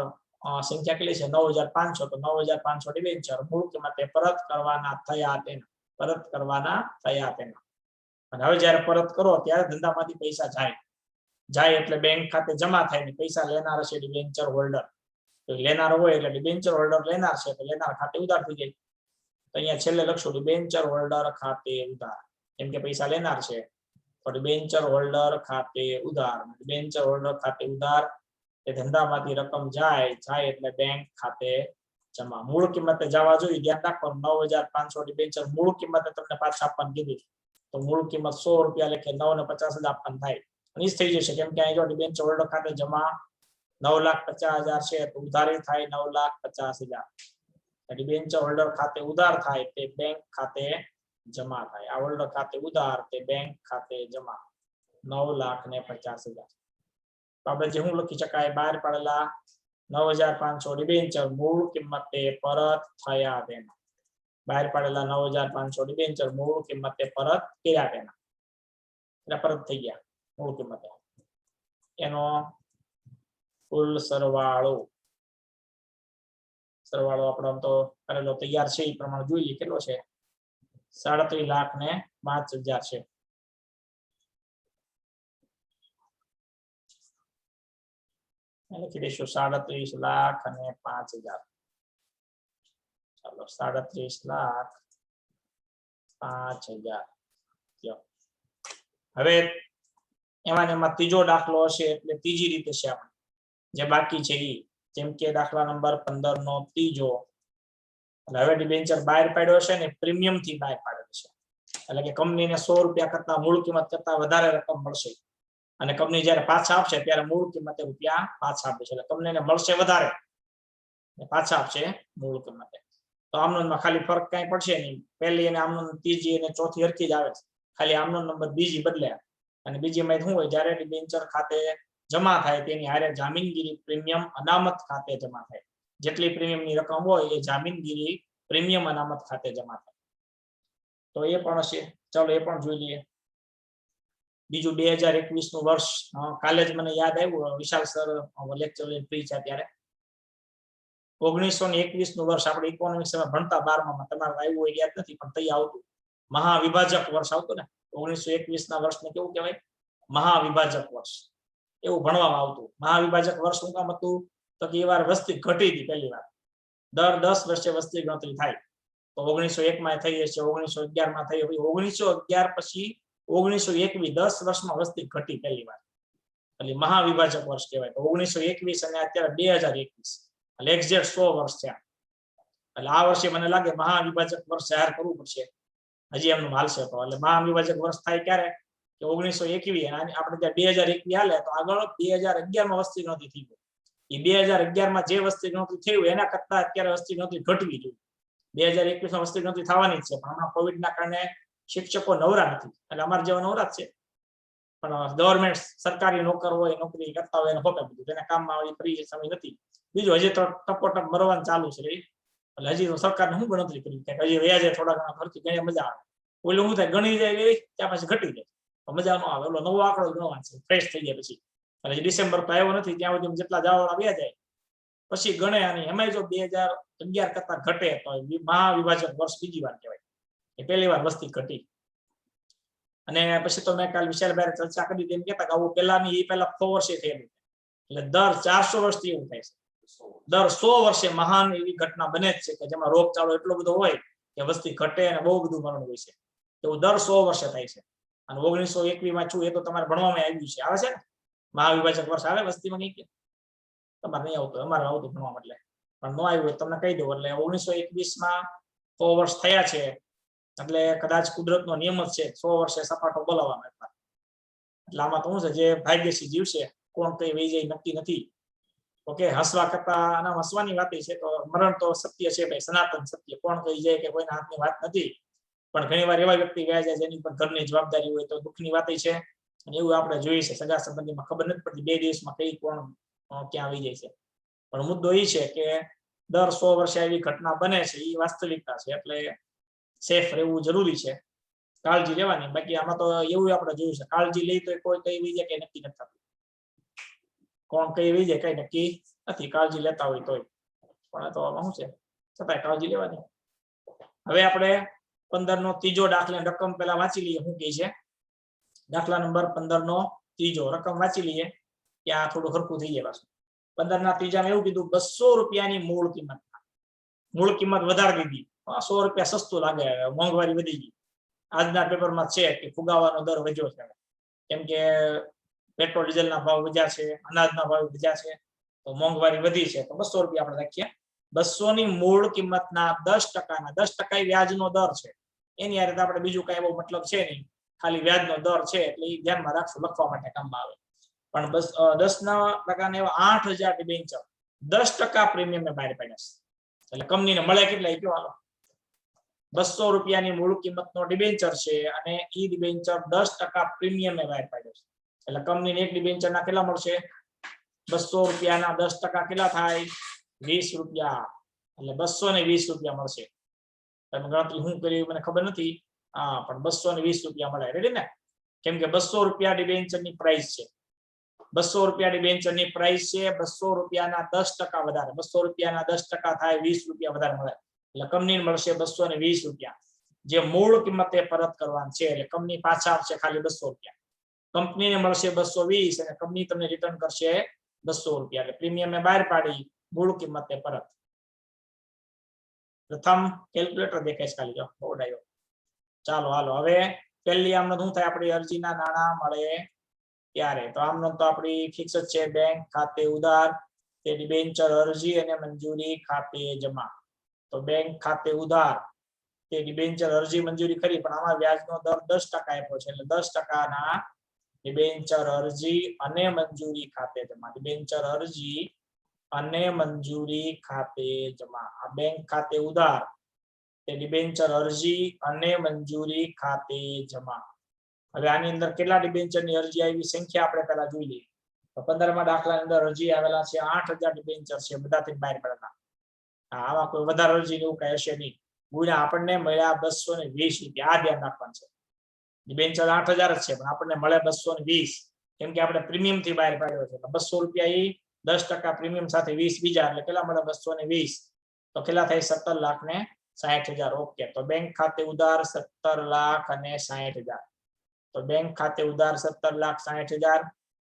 સંખ્યા કેટલી છે? 9,500. તો 9,500 ડિબેન્ચર મૂળ કિંમતે પરત કરવાના થયા તેના, પરત કરવાના થયા તેના. અને હવે જ્યારે પરત કરો ત્યારે ધંધામાંથી પૈસા જાય એટલે બેંક ખાતે જમા થાય ને પૈસા લેનાર હશે ડિબેન્ચર હોલ્ડર. તો લેનાર હોય એટલે ડિબેન્ચર હોલ્ડર લેનાર છે, તો લેનાર ખાતે ઉધાર થઈ જાય. તો અહીંયા છેલ્લે લખશું ડિબેન્ચર હોલ્ડર ખાતે ઉધાર, કેમ કે પૈસા લેનાર છે, તો ડિબેન્ચર હોલ્ડર ખાતે ઉધાર. ડિબેન્ચર હોલ્ડર ખાતે ઉધાર એ ધંધામાંથી રકમ જાય એટલે બેંક ખાતે જમા. મૂળ કિંમતે જવા જોઈએ, ધ્યાન રાખવાનું. 9,500 ડિબેન્ચર મૂળ કિંમતે તમને પાછા આપવાનું કીધું, તો મૂળ કિંમત 100 રૂપિયા લેખે 9,50,000 આપવાનું થાય. અને થઈ જશે, કેમ કે અહીં જો ડિબેન્ચર હોલ્ડર ખાતે જમા 9,50,000 છે, તો ઉધારી થાય 9,50,000. ડિબેન્ચર હોલ્ડર ખાતે ઉધાર થાય તે બેંક ખાતે જમા થાય. આ હોલ્ડર ખાતે ઉધાર તે બેંક ખાતે જમા 9,50,000. તો આપણે જે હું લખી શકાય, બહાર પાડેલા 9,500 ડિબેન્ચર મૂળ કિંમતે પરત થયા તેના. બહાર પાડેલા 9,500 ડિબેન્ચર મૂળ કિંમતે પરત કર્યા તેના, એટલે પરત થઈ ગયા મૂળ કિંમતે. એનો કુલ સરવાળો આપણો તો કરેલો તૈયાર છે, એ પ્રમાણે જોઈએ કેટલો છે. 37,05,000 છે. લખી દઈશું 37,05,000. ચાલો 37,05,000. હવે એમાં ત્રીજો દાખલો હશે એટલે ત્રીજી રીતે છે આપણે જે બાકી છે એ, જેમ કે દાખલા નંબર 15 નો ત્રીજો. એટલે હવે ડિબેન્ચર બહાર પાડ્યો છે ને પ્રીમિયમ થી બહાર પાડેલો છે. એટલે કે કંપનીને 100 રૂપિયા કરતા મૂળ કિંમત કરતા વધારે રકમ મળશે અને કંપની જ્યારે પાછા આપશે ત્યારે મૂળ કિંમતે રૂપિયા પાછા આપશે એટલે કંપનીને મળશે વધારે પાછા આપશે મૂળ કિંમતે તો આમનોંધમાં ખાલી ફરક કાંઈ પડશે નહીં પહેલી અને આમનોંધ ત્રીજી અને ચોથી હરખી જ આવે છે ખાલી આમનોંધ નંબર બીજી બદલે અને બીજીમાં શું હોય જ્યારે ડિબેન્ચર ખાતે જમા થાય તેની હારે જામીનગીરી પ્રીમિયમ અનામત ખાતે જમા થાય જેટલી પ્રીમિયમની રકમ હોય એ જામીનગીરી પ્રીમિયમ અનામત ખાતે જમા થાય તો એ પણ હશે ચાલો એ પણ જોઈ લઈએ બીજું 2021 નું વર્ષ કાલે જ મને યાદ આવ્યું વિશાલ સર લેક્ચર ફ્રી છે ત્યારે 1921 નું વર્ષ આપણે ઇકોનોમિક્સમાં ભણતા 12માં તમારે આવ્યું હોય યાદ નથી પણ તઈ આવતું મહાવિભાજક વર્ષ આવતું ને 1921 ના વર્ષને કેવું કહેવાય મહાવિભાજક વર્ષ એવું ભણવામાં આવતું મહાવિભાજક વર્ષ શું કામ હતું તો કે એ વાર વસ્તી ઘટી હતી પહેલી વાર દર 10 વર્ષે વસ્તી ગણતરી થાય તો 1901 માં થઈ હશે 1911 માં થઈ 1911 પછી 1921 10 વર્ષમાં વસ્તી ઘટી પહેલી વાર એટલે મહાવિભાજક વર્ષ કહેવાય તો 1921 અને અત્યારે 2021 એટલે એક્ઝેક્ટ 100 વર્ષ થયા એટલે આ વર્ષે મને લાગે મહાવિભાજક વર્ષ જાહેર કરવું પડશે હજી એમનું હાલશે તો એટલે મહાવિભાજક વર્ષ થાય ક્યારે કે 1921 અને આપણે ત્યાં 2021 હાલે તો આગળ 2011 માં વસ્તી ગણતરી થઈ ગઈ એ 2011 માં જે વસ્તી ગણતરી થઈ હોય એના કરતા અત્યારે વસ્તી ગણતરી ઘટવી જોઈએ 2021 માં વસ્તી ગણતરી થવાની જ છે પણ હમણાં કોવિડના કારણે શિક્ષકો નવરા નથી એટલે અમારે જેવા નવરા છે પણ ગવર્નમેન્ટ સરકારી નોકર હોય નોકરી કરતા હોય એને હોપે બધું તેના કામમાં ફ્રી સમય નથી બીજું હજી તો ટપોટપ મરવાનું ચાલુ છે એટલે હજી તો સરકારને શું ગણતરી કરી કે હજી વ્યાજે થોડા ઘણા ખર્ચી ગણી મજા આવે ઓલું શું થાય ગણી જાય એવી ત્યાં પછી ઘટી જાય તો મજા ન આવે ઓલો નવો આંકડો ગણવાનો છે ફ્રેશ થઈ જાય પછી એટલે ડિસેમ્બર તો આવ્યો નથી ત્યાં સુધી જેટલા જવાવાળા વ્યા જાય પછી ગણે અને એમાં જો 2011 કરતા ઘટે તો મહાવિભાજક વર્ષ બીજી વાર કહેવાય એ પહેલી વાર વસ્તી ઘટી અને પછી તો મેં કાલ વિશાલભાઈ ચર્ચા કરી તેમ કહેતા કે આવું પહેલાની એ પહેલા 100 વર્ષે થયેલું એટલે દર 400 વર્ષથી એવું થાય છે દર 100 વર્ષે મહાન એવી ઘટના બને જ છે કે જેમાં રોગચાળો એટલો બધો હોય કે વસ્તી ઘટે અને બહુ બધું મરણ હોય છે એવું દર 100 વર્ષે થાય છે અને 1921 માં છું એ તો તમારે ભણવામાં આવ્યું છે આવે છે ને મહાવિભાજક વર્ષ આવે વસ્તીમાં કઈ કે તમારે નહીં આવતું અમારે આવતું ભણવા એટલે પણ ન આવ્યું હોય તમને કહી દઉં એટલે 1921 માં 100 વર્ષ થયા છે એટલે કદાચ કુદરતનો નિયમ જ છે 100 વર્ષે સપાટો બોલાવવામાં એટલે આમાં તો શું છે જે ભાગ્યશી જીવ છે કોણ કઈ વહી જાય નક્કી નથી ઓકે હસવા કરતા આના હસવાની વાત છે તો મરણ તો સત્ય છે ભાઈ સનાતન સત્ય કોણ કહી જાય કે કોઈના હાથની વાત નથી પણ ઘણી વાર એવા વ્યક્તિ ગયા જાય જેની પર ઘરની જવાબદારી હોય તો દુઃખની વાત છે અને એવું આપણે જોઈએ છે સગા સંબંધીમાં ખબર નથી પડતી 2 દિવસમાં કઈ કોણ ક્યાં આવી જાય છે પણ મુદ્દો એ છે કે દર 100 વર્ષે આવી ઘટના બને છે એ વાસ્તવિકતા છે એટલે સેફ રહેવું જરૂરી છે કાળજી લેવાની બાકી આમાં તો એવું આપણે જોયું છે કાળજી લઈ તો કોઈ કઈ વઈ જાય કે નક્કી નથી થતું કોણ કઈ વઈ જાય કઈ નક્કી નથી કાળજી લેતા હોય તોય પણ તો આમાં શું છે છતાંય કાળજી લેવાની હવે આપણે 15 નો ત્રીજો દાખલા રકમ પહેલા વાંચી લઈએ શું કહે છે દાખલા નંબર 15 નો ત્રીજો રકમ વાંચી લઈએ ત્યાં થોડું હરખું થઈ જાય પાછું 15 ના ત્રીજામાં એવું કીધું 200 રૂપિયાની મૂળ કિંમત વધારી દીધી 100 રૂપિયા સસ્તું લાગે મોંઘવારી વધી ગઈ આજના પેપરમાં છે કે ફુગાવાનો દર વધ્યો છે કેમ કે પેટ્રોલ ડીઝલના ભાવ વધ્યા છે અનાજના ભાવ વધ્યા છે તો મોંઘવારી વધી છે તો 200 રૂપિયા આપણે રાખીએ 200 ની મૂળ કિંમતના 10% વ્યાજનો દર છે એની હારે આપણે બીજું કઈ એવો મતલબ છે નહીં ખાલી વ્યાજનો દર છે એટલે એ ધ્યાનમાં રાખશું લખવા માટે કામમાં આવે પણ બસ 10% ને એવા 8000 ડિબેન્ચર 10% પ્રીમિયમે બહાર પાડ્યા છે એટલે કંપનીને મળે કેટલા એ કયો હાલો 200 રૂપિયાની મૂળ કિંમતનો ડિબેન્ચર છે અને ઈ ડિબેન્ચર 10% પ્રીમિયમે બહાર પાડ્યો છે એટલે કંપનીને એક ડિબેન્ચરના કેટલા મળશે 200 રૂપિયાના 10% કેટલા થાય 20 રૂપિયા એટલે 220 રૂપિયા મળશે તમે ગણતરી શું કરી મને ખબર નથી હા પણ 220 રૂપિયા મળે રેડી ને કેમ કે 200 રૂપિયા ડિબેન્ચરની પ્રાઇસ છે 200 રૂપિયા ડિબેન્ચરની પ્રાઇસ છે 200 રૂપિયાના 10% વધારે 200 રૂપિયાના 10% થાય 20 રૂપિયા વધારે મળે એટલે કંપનીને મળશે 220 રૂપિયા જે મૂળ કિંમતે પરત કરવાની છે એટલે કંપની પાછા આપશે ખાલી 200 રૂપિયા કંપનીને મળશે 220 અને કંપની તમને રિટર્ન કરશે 200 રૂપિયા એટલે પ્રીમિયમે બહાર પાડી મૂળ કિંમતે પરત પ્રથમ કેલ્ક્યુલેટર દેખાય છે ખાલી જો બોર્ડ ચાલો હાલો હવે પહેલી આમનો શું થાય આપણી અરજીના નાણાં મળે ત્યારે તો આમનો તો આપણી ફિક્સ જ છે બેંક ખાતે ઉધાર તે ડિબેન્ચર અરજી અને મંજૂરી ખાતે જમા તો બેંક ખાતે ઉધાર તે તે ડિબેન્ચર અરજી મંજૂરી કરી, પણ આમાં વ્યાજનો દર 10% આપ્યો છે, એટલે 10%ના ડિબેન્ચર અરજી અને મંજૂરી ખાતે જમા. ડિબેન્ચર અરજી અને મંજૂરી ખાતે જમા. આ બેંક ખાતે ઉધાર, તે ડિબેન્ચર અરજી અને મંજૂરી ખાતે જમા. હવે આની અંદર કેટલા ડિબેન્ચરની અરજી આવી સંખ્યા આપણે પહેલા જોઈ લઈએ. તો 15મા દાખલાની અંદર અરજી આવેલા છે 8000 ડિબેન્ચર છે, બધાથી બહાર પડેલા. આમાં કોઈ વધારે અરજી એવું કઈ હશે નહીં. ગુણ્યા આપણને મળ્યા 220 રૂપિયા. આ ધ્યાન રાખવાનું છે. ડિબેન્ચર 8000 જ છે, પણ આપણને મળે 220, કેમ કે આપણે પ્રીમિયમ થી બહાર પાડ્યો છે. 200 રૂપિયા એ 10% પ્રીમિયમ સાથે 20 બીજા, એટલે કેટલા મળે 220. તો કેટલા થાય 17,60,000. ઓકે, તો બેંક ખાતે ઉધાર 17,60,000. તો બેંક ખાતે ઉધાર 17,60,000.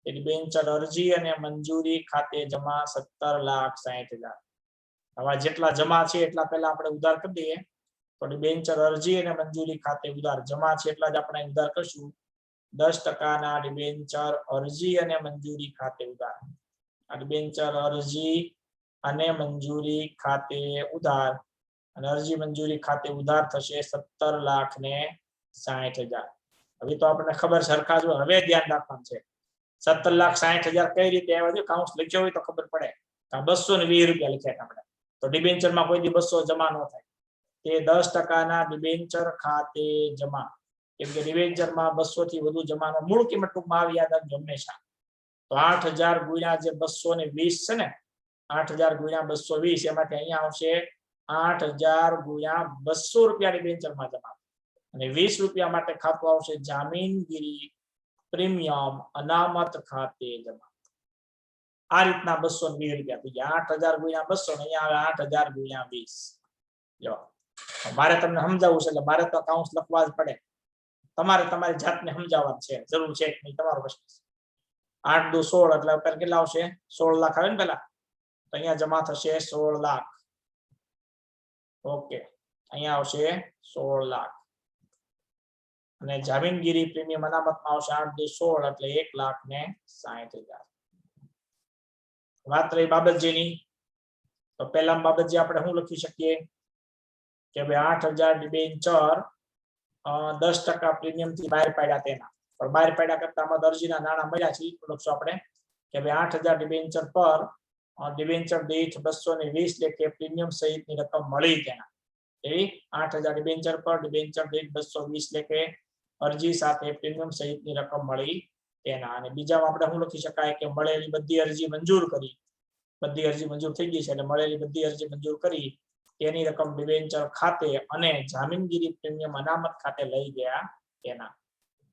ડિબેન્ચર અરજી અને મંજૂરી ખાતે જમા 17,60,000. હવે જેટલા જમા છે એટલા પહેલા આપણે ઉધાર કરી દઈએ. તો ડિબેન્ચર અરજી અને મંજૂરી ખાતે ઉધાર જમા છે એટલા જ આપણે ઉધાર કરશું. 10%ના ડિબેન્ચર અરજી અને મંજૂરી ખાતે ઉધાર. આ ડિબેન્ચર અરજી અને મંજૂરી ખાતે ઉધાર, અને અરજી મંજૂરી ખાતે ઉધાર થશે 17,60,000. હવે તો આપણને ખબર સરખા જો. હવે ધ્યાન રાખવાનું છે 17,60,000 કઈ રીતે આવ્યા છે, કાઉન્સ લખ્યો હોય તો ખબર પડે. 220 રૂપિયા લખ્યા આપણે, તો ડિબેન્ચરમાં કોઈ દી 200 જમા ન થાય. તે 10%ના ડિબેન્ચર ખાતે જમા. કેમ કે ડિબેન્ચરમાં 200 થી વધુ જમાનો મૂળ કિંમત ટૂંકમાં આવી યાદ રાખજો હંમેશા. તો 8000 ગુણ્યા જે 220 છે ને, 8000 ગુણ્યા 220, એમાંથી અહીંયા આવશે 8000 ગુણ્યા 200 રૂપિયા ડિબેન્ચરમાં જમા. અને 20 રૂપિયા માટે ખાતું આવશે જામીનગીરી પ્રીમિયમ અનામત ખાતે જમા. આ રીતના 220 રૂપિયા થઈ ગયા. 8000 ગુણ્યા 200, અહીંયા આવે 8000 ગુણ્યા 20. જો મારે તમને સમજાવવું છે એટલે મારે તો કાઉન્સ લખવા જ પડે. તમારે તમારી જાતને સમજાવવાનું છે, જરૂર છે કે નહીં તમારો પ્રશ્ન છે. 8 દુ 16 એટલે ઉપર કેટલા આવશે 16 લાખ આવે ને પેલા, તો અહીંયા જમા થશે 16 લાખ. ઓકે, અહીંયા આવશે 16 લાખ. અને જામીનગીરી પ્રીમિયમ અનામતમાં આવશે 8 દુ 16 એટલે 1,60,000. વાત રહી બાબત જેની, તો પહેલા બાબત જે આપણે શું લખી શકીએ કે ભાઈ 8000 ડિબેન્ચર 10% પ્રીમિયમ થી બહાર પાડ્યા તેના, પણ બહાર પાડ્યા કરતા આમાં અરજીના નાણાં મળ્યા છે. લખશું આપણે કે ભાઈ 8000 ડિબેન્ચર પર ડિબેન્ચર દીઠ 220 લેખે પ્રીમિયમ સહિતની રકમ મળી તેના. એવી 8000 ડિબેન્ચર પર ડિબેન્ચર દીઠ 220 લેખે અરજી સાથે પ્રીમિયમ સહિતની રકમ મળી તેના. અને બીજામાં આપણે શું લખી શકાય કે મળેલી બધી અરજી મંજૂર કરી. બધી અરજી મંજૂર થઈ ગઈ છે એટલે મળેલી બધી અરજી મંજૂર કરી તેની રકમ ડિબેન્ચર ખાતે અને જામીનગીરી પ્રીમિયમ અનામત ખાતે લઈ ગયા તેના.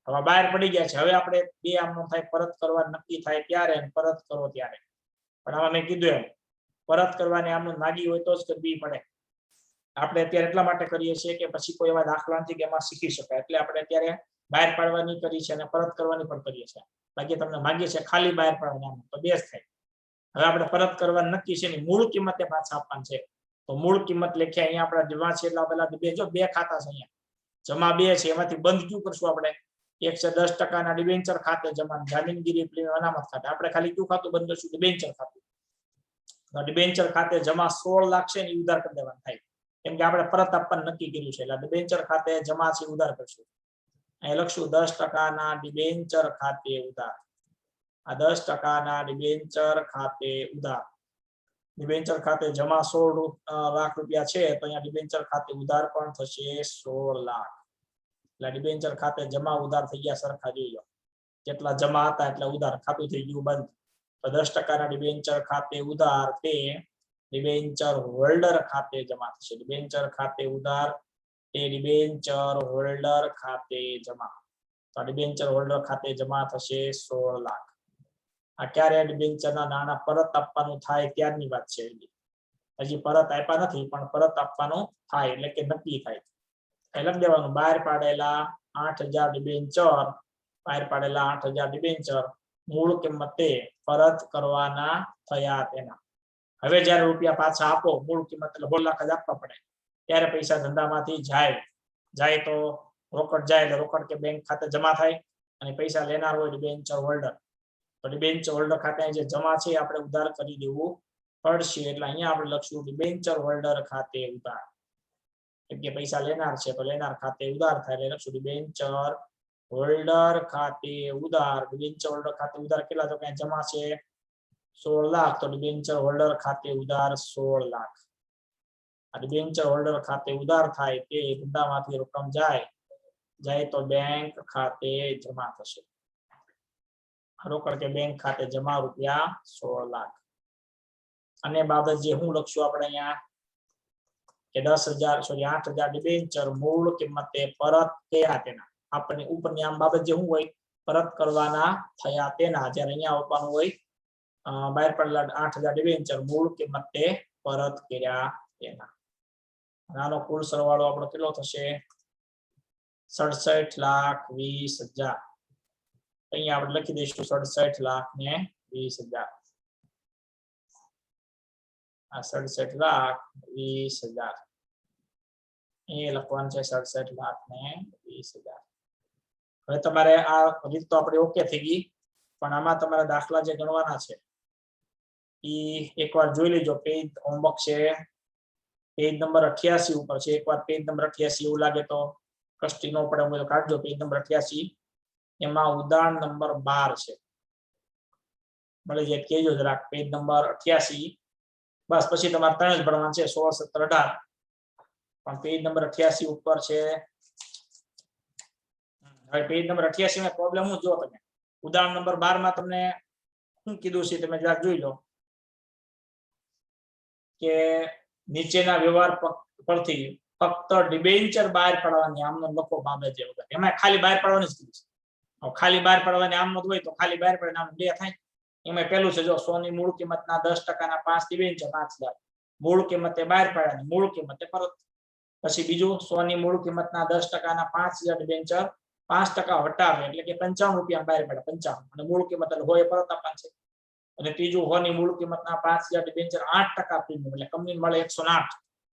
હવે બહાર પડી ગયા છે. હવે આપણે બે આમનું થાય પરત કરવા નક્કી થાય ત્યારે, પરત કરો ત્યારે. પણ આમાં મેં કીધું એમ પરત કરવાની આમનું માગી હોય તો જ કરવી પડે. આપણે અત્યારે એટલા માટે કરીએ છીએ કે પછી કોઈ એવા દાખલા નથી કે એમાં શીખી શકાય, એટલે આપણે અત્યારે બહાર પાડવાની કરી છે અને પરત કરવાની પણ કરીએ છીએ. બાકી તમને માગીએ છે ખાલી બહાર પાડવાની, તો બે જ થાય. હવે આપણે પરત કરવા નક્કી છે, મૂળ કિંમતે પાછા આપવાની છે. તો મૂળ કિંમત લખ્યા અહીંયા આપણે જમા છે એટલા પેલા બે, જો બે ખાતા છે અહીંયા જમા 2 છે, એમાંથી બંધ ક્યુ કરશું આપણે? એક છે 10%ના ડિબેન્ચર ખાતે જમા, જામીનગીરી પ્રીમિયમ અનામત ખાતે. આપણે ખાલી ક્યુ ખાતું બંધ કરશું? ડિબેન્ચર ખાતું. તો ડિબેન્ચર ખાતે જમા 16 લાખ છે ને ઉધાર કરી દેવાનું થાય, કેમ કે આપણે પરત આપવાનું નક્કી કર્યું છે. એટલે ડિબેન્ચર ખાતે જમા છે ઉધાર કરશું. અહીં લખશું 10%ના ડિબેન્ચર ખાતે ઉધાર. આ 10%ના ડિબેન્ચર ખાતે ઉધાર. ડિબેન્ચર ખાતે જમા 16 લાખ રૂપિયા છે, તો અહીંયા ડિબેન્ચર ખાતે ઉધાર પણ થશે 16 લાખ. એટલે ડિબેન્ચર ખાતે જમા ઉધાર થઈ ગયા સરખા જોઈ લો. જેટલા જમા હતા એટલે ઉધાર, ખાતું થઈ ગયું બંધ. તો 10%ના ડિબેન્ચર ખાતે ઉધાર તે ડિબેન્ચર હોલ્ડર ખાતે જમા થશે. ડિબેન્ચર ખાતે ઉધાર તે ડિબેન્ચર હોલ્ડર ખાતે જમા. તો ડિબેન્ચર હોલ્ડર ખાતે જમા થશે 16 લાખ. આ ક્યારે ડિબેન્ચરના નાણાં પરત આપવાનું થાય ત્યારની વાત છે. હજી પરત આપ્યા નથી, પણ પરત આપવાનું થાય એટલે કે નક્કી થાય. લખી દેવાનું બહાર પાડેલા 8000 ડિબેન્ચર, બહાર પાડેલા 8000 ડિબેન્ચર મૂળ કિંમતે પરત કરવાના થયા તેના. હવે જ્યારે રૂપિયા પાછા આપો, મૂળ કિંમત એટલે 16 લાખ જ આપવા પડે, ત્યારે પૈસા ધંધામાંથી જાય તો રોકડ જાય એટલે રોકડ કે બેંક ખાતે જમા થાય, અને પૈસા લેનાર હોય ડિબેન્ચર હોલ્ડર. તો ડિબેન્ચર હોલ્ડર ખાતે જે જમા છે આપણે ઉધાર કરી દેવું પડશે. એટલે અહીંયા આપણે લખશું ડિબેન્ચર હોલ્ડર ખાતે ઉધાર. કે પૈસા લેનાર છે તો લેનાર ખાતે ઉધાર થાય એટલે લખશું ડિબેન્ચર હોલ્ડર ખાતે ઉધાર. ડિબેન્ચર હોલ્ડર ખાતે ઉધાર કેટલા તો ક્યાં જમા છે 16 લાખ તો ડિબેન્ચર હોલ્ડર ખાતે ઉધાર 16 લાખ. આ ડિબેન્ચર હોલ્ડર ખાતે ઉધાર થાય તે ધંધામાંથી રકમ જાય તો બેંક ખાતે જમા થશે. રોકડ કે બેંક ખાતે જમા રૂપિયા 16 લાખ. અને બાબત જે હું લખશું આપણે અહીંયા કે 8,000 ડિબેન્ચર મૂળ કિંમતે પરત થયા તેના. આપણને ઉપરની આમ બાબત જે હું હોય પરત કરવાના થયા તેના, જ્યારે અહીંયા આપવાનું હોય બહાર પડેલા 8,000 ડિબેન્ચર મૂળ કિંમતે પરત કર્યા તેના. આનો કુલ સરવાળો આપણો કેટલો થશે 67,20,000. અહીંયા આપણે લખી દઈશું 67,20,000. આ 67,20,000 એ લખવાનું છે 67,20,000. હવે તમારે આ રીત તો આપણે ઓકે થઈ ગઈ, પણ આમાં તમારા દાખલા જે ગણવાના છે ઈ એકવાર જોઈ લેજો. પેજ હોમવર્ક છે પેજ નંબર 88 ઉપર છે. એકવાર પેજ નંબર 88 એવું લાગે તો કષ્ટી નો પડે તો કાઢજો. પેજ નંબર 88 એમાં ઉદાહરણ નંબર 12 છે. મળી જાય કેજો જરાક. પેજ નંબર 88 બસ પછી તમારે ત્રણ જ ભણવાનું છે 16, 17, 18. પણ પેજ નંબર 88 ઉપર છે. હવે પેજ નંબર 88 માં પ્રોબ્લેમ હું જો તમે ઉદાહરણ નંબર 12 માં તમને શું કીધું છે તમે જરાક જોઈ લો કે નીચેના વ્યવહાર પરથી ફક્ત ડિબેન્ચર બહાર પાડવાની આમનો લખો બાબત જે વગર. એમાં ખાલી બહાર પાડવાની જ કીધું છે. ખાલી બહાર પાડવાની આમનો હોય તો ખાલી બહાર પડે આમ બે થાય. એમાં પહેલું છે જો સોની મૂળ કિંમતના 10%ના 5 ડિબેન્ચર 5,000 મૂળ કિંમતે બહાર પાડવાની, મૂળ કિંમતે પરત. પછી બીજું સોની મૂળ કિંમતના 10%ના 5,000 ડિબેન્ચર 5% વટાવે એટલે કે 55 રૂપિયા બહાર પડે 55 અને મૂળ કિંમત એટલે હોય પરત આપવાનું છે. અને ત્રીજું હોની મૂળ કિંમતના 5,000 ડિબેન્ચર 8% પ્રીમિયમ એટલે કંપની મળે 108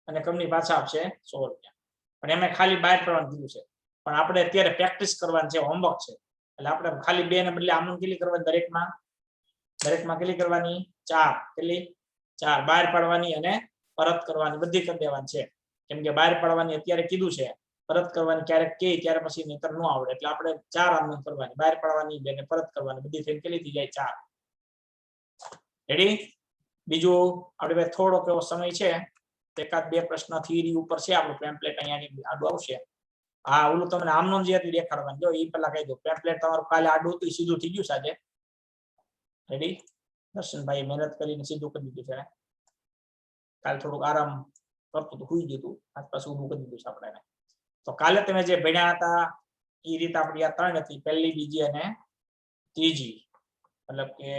અને કંપની પાછા આપશે 100 રૂપિયા. પણ એમાં ખાલી બહાર પડવાનું કીધું છે. પણ આપણે અત્યારે પ્રેક્ટિસ કરવાની છે, હોમવર્ક છે. એટલે આપણે ખાલી 2 ને બદલે આમનું કેટલી કરવાની દરેકમાં કેટલી કરવાની 4. કેટલી 4 બહાર પાડવાની અને પરત કરવાની બધી કરી દેવાની છે. કેમ કે બહાર પાડવાની અત્યારે કીધું છે, પરત કરવાની ક્યારેક કે ત્યારે પછી નહીતર ન આવડે. એટલે આપણે 4 આમનું કરવાની, બહાર પાડવાની અને પરત કરવાની બધી થઈને કેટલી થઈ જાય 4. રેડી. બીજું આપણે થોડો કેવો સમય છે, એકાદ બે પ્રશ્ન થિયરી ઉપર છે. આપણું ટેમ્પલેટ અહીંયાની આડું આવશે. હા ઓલું તમને આમનો જે હતી દેખાડવાનું જો એ પહેલા કહી દો. ટેમ્પલેટ તમારું કાલે આડું હતું સીધું થઈ ગયું સાજે. રેડી. દર્શનભાઈ મહેનત કરીને સીધું કરી દીધું છે. કાલે થોડુંક આરામ કરતું તો સુઈ ગયું હતું, આજ પાછું ઊભું કરી દીધું છે આપણે. તો કાલે તમે જે ભણ્યા હતા એ રીતે આપણી આ 3 હતી, પહેલી, બીજી અને ત્રીજી. મતલબ કે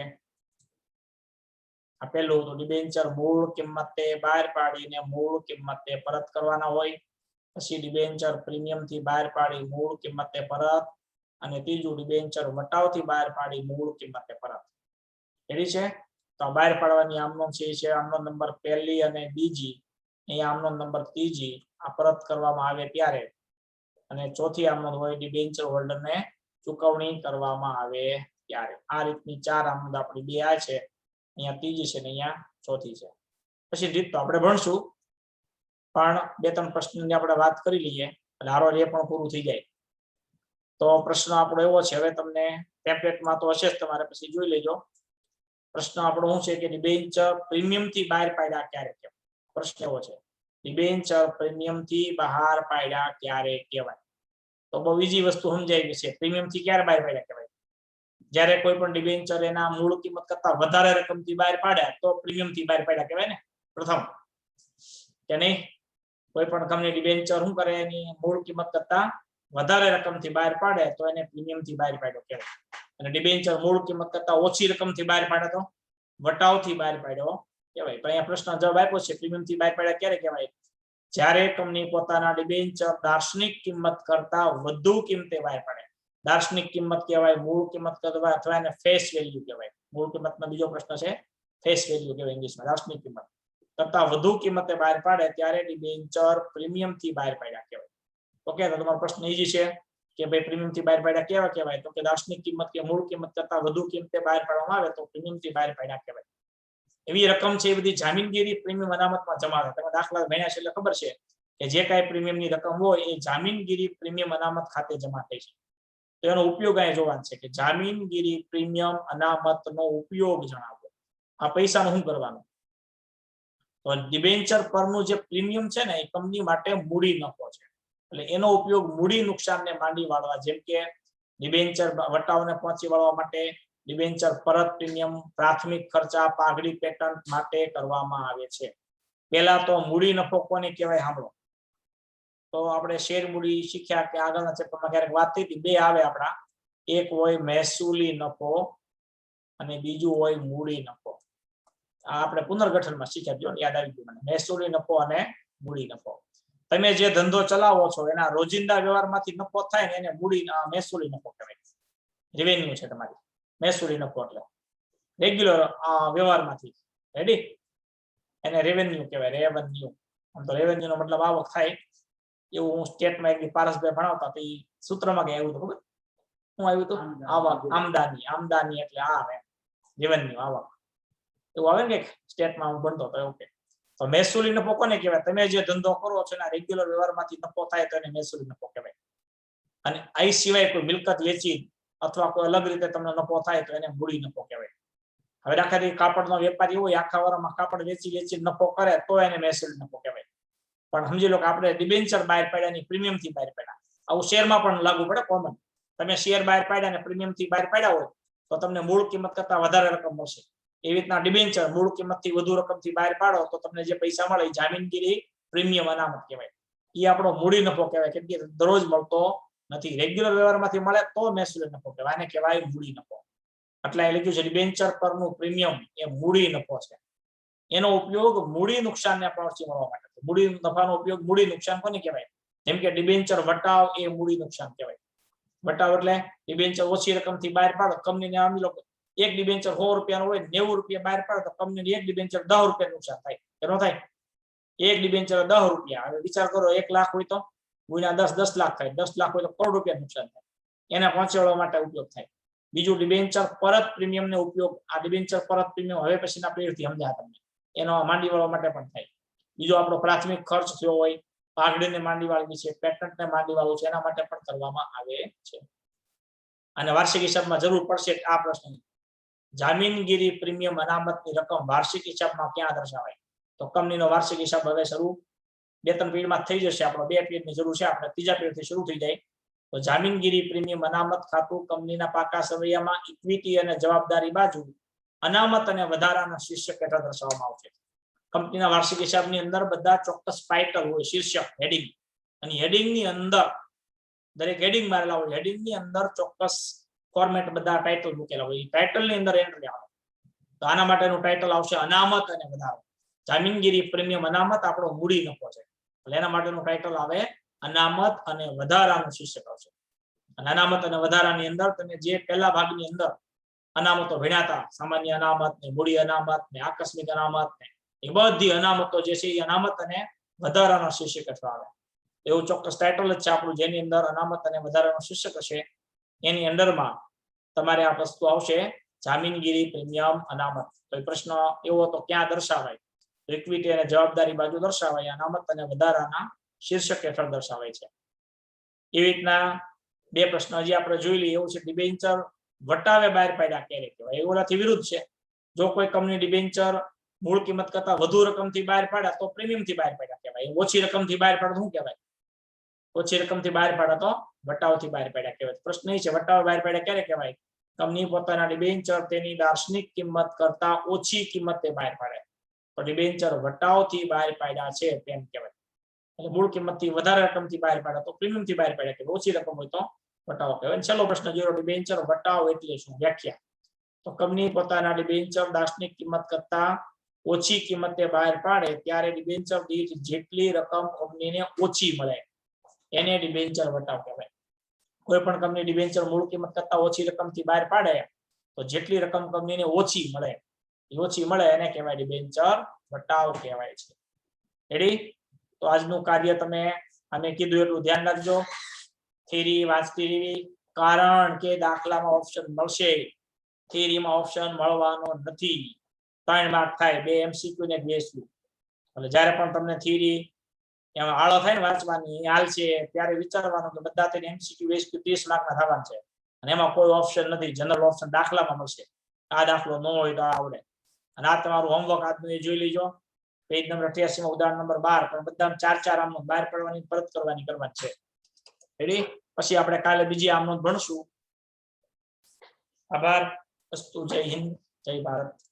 આ પહેલું તો ડિબેન્ચર મૂળ કિંમતે બહાર પાડીને મૂળ કિંમતે પરત કરવાના હોય. પછી ડિબેન્ચર પ્રીમિયમ થી બહાર પાડી મૂળ કિંમતે પરત. અને ત્રીજું ડિબેન્ચર વટાવથી બહાર પાડી મૂળ કિંમતે પરત. રેડી છે. તો બહાર પાડવાની આમનો છે આમનો નંબર પહેલી અને બીજી, અહીંયા આમનો નંબર ત્રીજી. આ પરત કરવામાં આવે ત્યારે. અને ચોથી આમનો હોય ડિબેન્ચર હોલ્ડરને ચૂકવણી કરવામાં આવે ત્યારે. આ રીતની 4 આમદ આપણી બે આ છે. અહીંયા ત્રીજી છે ને અહીંયા ચોથી છે. પછી રીત તો આપણે ભણશું, પણ 2-3 પ્રશ્નની આપણે વાત કરી લઈએ એટલે હારો એ પણ પૂરું થઈ જાય. તો પ્રશ્ન આપણો એવો છે, હવે તમને ટેમ્પલેટમાં તો હશે જ, તમારે પછી જોઈ લેજો. પ્રશ્ન આપણો શું છે કે ડિબેન્ચર પ્રીમિયમ થી બહાર પાડ્યા ક્યારે કહેવાય. પ્રશ્ન એવો છે ડિબેન્ચર પ્રીમિયમ થી બહાર પાડ્યા ક્યારે કહેવાય. તો બહુ ઈઝી વસ્તુ સમજાઈ ગઈ છે. પ્રીમિયમ થી ક્યારે બહાર પાડ્યા કહેવાય? જ્યારે કોઈ પણ ડિબેન્ચર એના મૂળ કિંમત કરતા વધારે રકમથી બહાર પાડ્યા તો પ્રીમિયમ થી બહાર પાડ્યા કહેવાય ને. પ્રથમ કે નહીં, કોઈ પણ કંપની ડિબેન્ચર શું કરે એની મૂળ કિંમત કરતા વધારે રકમથી બહાર પાડે તો એને પ્રીમિયમ થી બહાર પાડ્યો કહેવાય. અને ડિબેન્ચર મૂળ કિંમત કરતા ઓછી રકમથી બહાર પાડે તો વટાવથી બહાર પાડ્યો કહેવાય. તો અહીંયા પ્રશ્ન જવાબ આપ્યો છે પ્રીમિયમ થી બહાર પાડ્યા ક્યારે કહેવાય? જ્યારે કંપની પોતાના ડિબેન્ચર દાર્શનિક કિંમત કરતા વધુ કિંમતે બહાર પાડે. દાર્શનિક કિંમત કહેવાય, મૂળ કિંમત કહેવાય, અથવા એને ફેસ વેલ્યુ કહેવાય. મૂળ કિંમતનો બીજો પ્રશ્ન છે ફેસ વેલ્યુ કહેવાય ઇંગ્લિશમાં. દાર્શનિક કિંમત કરતા વધુ કિંમતે બહાર પાડે ત્યારે ડિબેન્ચર પ્રીમિયમ થી બહાર પાડ્યા કહેવાય. ઓકે, તો તમારો પ્રશ્ન ઈઝી છે કે ભાઈ પ્રીમિયમ થી બહાર પાડ્યા કેવા કહેવાય? તો કે દાર્શનિક કિંમત કે મૂળ કિંમત કરતા વધુ કિંમતે બહાર પાડવામાં આવે તો પ્રીમિયમ થી બહાર પાડ્યા કહેવાય. એવી રકમ છે એ બધી જામીનગીરી પ્રીમિયમ અનામતમાં જમા થાય. તમે દાખલા ભણ્યા છે એટલે ખબર છે કે જે કાંઈ પ્રીમિયમની રકમ હોય એ જામીનગીરી પ્રીમિયમ અનામત ખાતે જમા થઈ છે. તો એનો ઉપયોગ અહીંયા જોવાનો છે કે જામીનગીરી પ્રીમિયમ અનામતનો ઉપયોગ જણાવો. આ પૈસાનું શું કરવાનું? તો ડિબેન્ચર પરનું જે પ્રીમિયમ છે ને એ કંપની માટે મૂડી નફો છે, એટલે એનો ઉપયોગ મૂડી નુકસાનને માંડી વાળવા, જેમ કે ડિબેન્ચર વટાવને પહોંચી વળવા માટે, ડિબેન્ચર પરત પ્રીમિયમ, પ્રાથમિક ખર્ચા, પાઘડી પેટન્ટ માટે કરવામાં આવે છે. પહેલા તો મૂડી નફો કોને કહેવાય સાંભળો. તો આપણે શેર મૂડી શીખ્યા કે આગળના ચેપ્ટરમાં ક્યારેક વાત થઈ હતી, બે આવે આપણા, એક હોય મહેસૂલી નફો અને બીજું હોય મૂડી નફો. આ આપણે પુનર્ગઠનમાં શીખ્યા, જો યાદ આવી ગયું મને, મહેસૂલી નફો અને મૂડી નફો. તમે જે ધંધો ચલાવો છો એના રોજિંદા વ્યવહારમાંથી નફો થાય ને એને મૂડી મહેસૂલી નફો કહેવાય. રેવન્યુ છે તમારી મહેસૂલી નફો, એટલે રેગ્યુલર વ્યવહારમાંથી, રેડી, એને રેવન્યુ કહેવાય. રેવન્યુ, આમ તો રેવન્યુ નો મતલબ આવક થાય, એવું હું સ્ટેટમાં એક પારસભાઈ ભણાવતા તો એ સૂત્રમાં કઈ આવ્યું હતું, ખબર શું આવ્યું હતું? આવક, આમદાની. આમદાની એટલે આ રેવન્યુ, આવક, એવું આવે ને સ્ટેટમાં હું ભણતો હતો. ઓકે, તો મહેસૂલી નફો કોને કહેવાય? તમે જે ધંધો કરો છો એના રેગ્યુલર વ્યવહારમાંથી નફો થાય તો એને મહેસૂલી નફો કહેવાય. અને આ સિવાય કોઈ મિલકત વેચી અથવા કોઈ અલગ રીતે તમને નફો થાય તો એને મૂડી નફો કહેવાય. હવે આખા કાપડનો વેપારી હોય, આખા વર્ષમાં કાપડ વેચી નફો કરે તો એને મહેસૂલી નફો કહેવાય. પણ સમજી લો કે આપણે ડિબેન્ચર બહાર પાડ્યા ની પ્રીમિયમ થી બહાર પાડ્યા, આવું શેરમાં પણ લાગુ પડે કોમન. તમે શેર બહાર પાડ્યા અને પ્રીમિયમ થી બહાર પાડ્યા હોય તો તમને મૂળ કિંમત કરતા વધારે રકમ મળશે. એવી રીતના ડિબેન્ચર મૂળ કિંમતથી વધુ રકમથી બહાર પાડો તો તમને જે પૈસા મળે એ જામીનગીરી પ્રીમિયમ અનામત કહેવાય. એ આપણો મૂડી નફો કહેવાય, કેમ કે દરરોજ મળતો નથી. રેગ્યુલર વ્યવહારમાંથી મળે તો મહેસૂલી નફો કહેવાય, આને કહેવાય મૂડી નફો. એટલે એ લખ્યું છે ડિબેન્ચર પરનું પ્રીમિયમ એ મૂડી નફો છે. એનો ઉપયોગ મૂડી નુકસાનને પહોંચી વળવા માટે. મૂડી નફાનો ઉપયોગ મૂડી નુકસાન કોને કહેવાય? જેમ કે ડિબેન્ચર વટાવ એ મૂડી નુકસાન કહેવાય. વટાવ એટલે ડિબેન્ચર ઓછી રકમથી બહાર પાડો, કંપનીને આમ લો એક ડિબેન્ચર 100 રૂપિયાનો હોય, 90 રૂપિયા બહાર પાડો તો કંપનીને એક ડિબેન્ચર 10 રૂપિયા નુકસાન થાય. એનો થાય એક ડિબેન્ચર 10 રૂપિયા. હવે વિચાર કરો 1 લાખ હોય તો ગુણ્યા 10, 10 લાખ થાય. 10 લાખ હોય તો કરોડ રૂપિયા નુકસાન થાય. એને પહોંચી વળવા માટે ઉપયોગ થાય. બીજું ડિબેન્ચર પરત પ્રીમિયમનો ઉપયોગ. આ ડિબેન્ચર પરત પ્રીમિયમ હવે પછીના પેઢીથી સમજાય તમને, એનો માંડી વળવા માટે પણ થાય. બીજો આપણો પ્રાથમિક ખર્ચ થયો હોય, પાઘડીને માંડી વાળવી છે, પેટન્ટને માંડી વાળવું છે, એના માટે પણ કરવામાં આવે છે. અને વાર્ષિક હિસાબમાં જરૂર પડશે આ પ્રશ્ન, જામીનગીરી પ્રીમિયમ અનામતની રકમ વાર્ષિક હિસાબમાં ક્યાં દર્શાવાય? તો કંપનીનો વાર્ષિક હિસાબ હવે શરૂ 2-3 પીરિયડમાં થઈ જશે. આપણો 2 પીરિયડની જરૂર છે, આપણે ત્રીજા પીરિયડથી શરૂ થઈ જાય. તો જામીનગીરી પ્રીમિયમ અનામત ખાતું કંપનીના પાકા સરવૈયામાં ઇક્વિટી અને જવાબદારી બાજુ અનામત અને વધારાના શીર્ષક હેઠળ દર્શાવવામાં આવશે. કંપનીના વાર્ષિક હિસાબની અંદર બધા ચોક્કસ ટાઇટલ હોય, શીર્ષક, હેડિંગ, અને હેડિંગની અંદર દરેક હેડિંગ મારેલા હોય, હેડિંગની અંદર ચોક્કસ ફોર્મેટ બધા ટાઇટલ મૂકેલા હોય. ટાઇટલની અંદર એન્ટ્રી આવે તો આના માટેનું ટાઇટલ આવશે અનામત અને વધારો. જામીનગીરી પ્રીમિયમ અનામત આપણો મૂડી નફો છે, એટલે એના માટેનું ટાઇટલ આવે અનામત અને વધારાનું શીર્ષક આવશે. અને અનામત અને વધારાની અંદર તમે જે પહેલા ભાગની અંદર અનામતો ભણ્યા હતા, સામાન્ય અનામત ને, મૂડી અનામત ને, આકસ્મિક અનામત ને, એ બધી અનામતો જે છે એ અનામત અને વધારાના શીર્ષક હેઠળ આવે. એવું ચોક્કસ ટાઇટલ જ છે આપણું, જેની અંદર અનામત અને વધારાનું શીર્ષક હશે. એની અંદરમાં તમારે આ વસ્તુ આવશે જામીનગીરી પ્રીમિયમ અનામત. તો પ્રશ્ન એવો હતો ક્યાં દર્શાવાય? ઇક્વિટી અને જવાબદારી બાજુ દર્શાવાય, અનામત અને વધારાના શીર્ષક હેઠળ દર્શાવાય છે. એવી રીતના 2 પ્રશ્ન હજી આપણે જોઈ લઈએ. એવું છે ડિબેન્ચર વટાવે બહાર પાડ્યા ક્યારે કહેવાય? એનાથી વિરુદ્ધ છે. જો કોઈ કંપની ડિબેન્ચર મૂળ કિંમત કરતા વધુ રકમથી બહાર પાડ્યા તો પ્રીમિયમથી બહાર પાડ્યા કહેવાય. ઓછી રકમથી બહાર પાડો શું કહેવાય? ઓછી રકમથી બહાર પાડ્યા તો વટાવથી બહાર પાડ્યા કહેવાય. પ્રશ્ન એ છે વટાવ બહાર પાડ્યા ક્યારે કહેવાય? કંપની પોતાના ડિબેન્ચર તેની દાર્શનિક કિંમત કરતા ઓછી કિંમતે બહાર પાડે તો ડિબેન્ચર વટાવથી બહાર પાડ્યા છે તેમ કહેવાય. એટલે મૂળ કિંમતથી વધારે રકમથી બહાર પાડ્યા તો પ્રીમિયમથી બહાર પાડ્યા કહેવાય. ઓછી રકમ હોય તો વટાવ કહેવાય. છેલ્લો પ્રશ્ન જોયો, ડિબેન્ચર વટાવ એટલે શું? વ્યાખ્યા. તો કંપની પોતાના ડિબેન્ચર દાર્શનિક કિંમત કરતા ઓછી કિંમતે બહાર પાડે ત્યારે ડિબેન્ચર દીઠ જેટલી રકમ કંપનીને ઓછી મળે એને ડિબેન્ચર વટાવ કહેવાય. કોઈ પણ કંપની ડિબેન્ચર મૂળ કિંમત કરતા ઓછી રકમથી બહાર પાડે તો જેટલી રકમ કંપનીને ઓછી મળે એને કહેવાય ડિબેન્ચર વટાવ કહેવાય છે. રેડી? તો આજનું કાર્ય તમે અમે કીધું એટલું ધ્યાન રાખજો. થિયરી વાંચતી રહેવી, કારણ કે દાખલામાં ઓપ્શન મળશે, થિયરીમાં ઓપ્શન મળવાનો નથી. 3 માર્ક થાય, 2 MCQ ને 2 SQ. એટલે જ્યારે પણ તમને થિયરી એમાં આળો થાય ને વાંચવાની હાલ છે ત્યારે વિચારવાનું કે બધા તેને MCQ 30 માર્ક ના થવાના છે અને એમાં કોઈ ઓપ્શન નથી, જનરલ ઓપ્શન દાખલામાં મળશે. આ દાખલો ન હોય તો આવડે. અને આ તમારું હોમવર્ક આજનું એ જોઈ લીજો. પેજ નંબર 88 માં ઉદાહરણ નંબર 12 પણ બધા 4 આમનો બહાર પાડવાની પરત કરવાની છે. રેડી? પછી આપણે કાલે બીજી આમનો ભણશું. આભાર. અસ્તુ. જય હિન્દ, જય ભારત.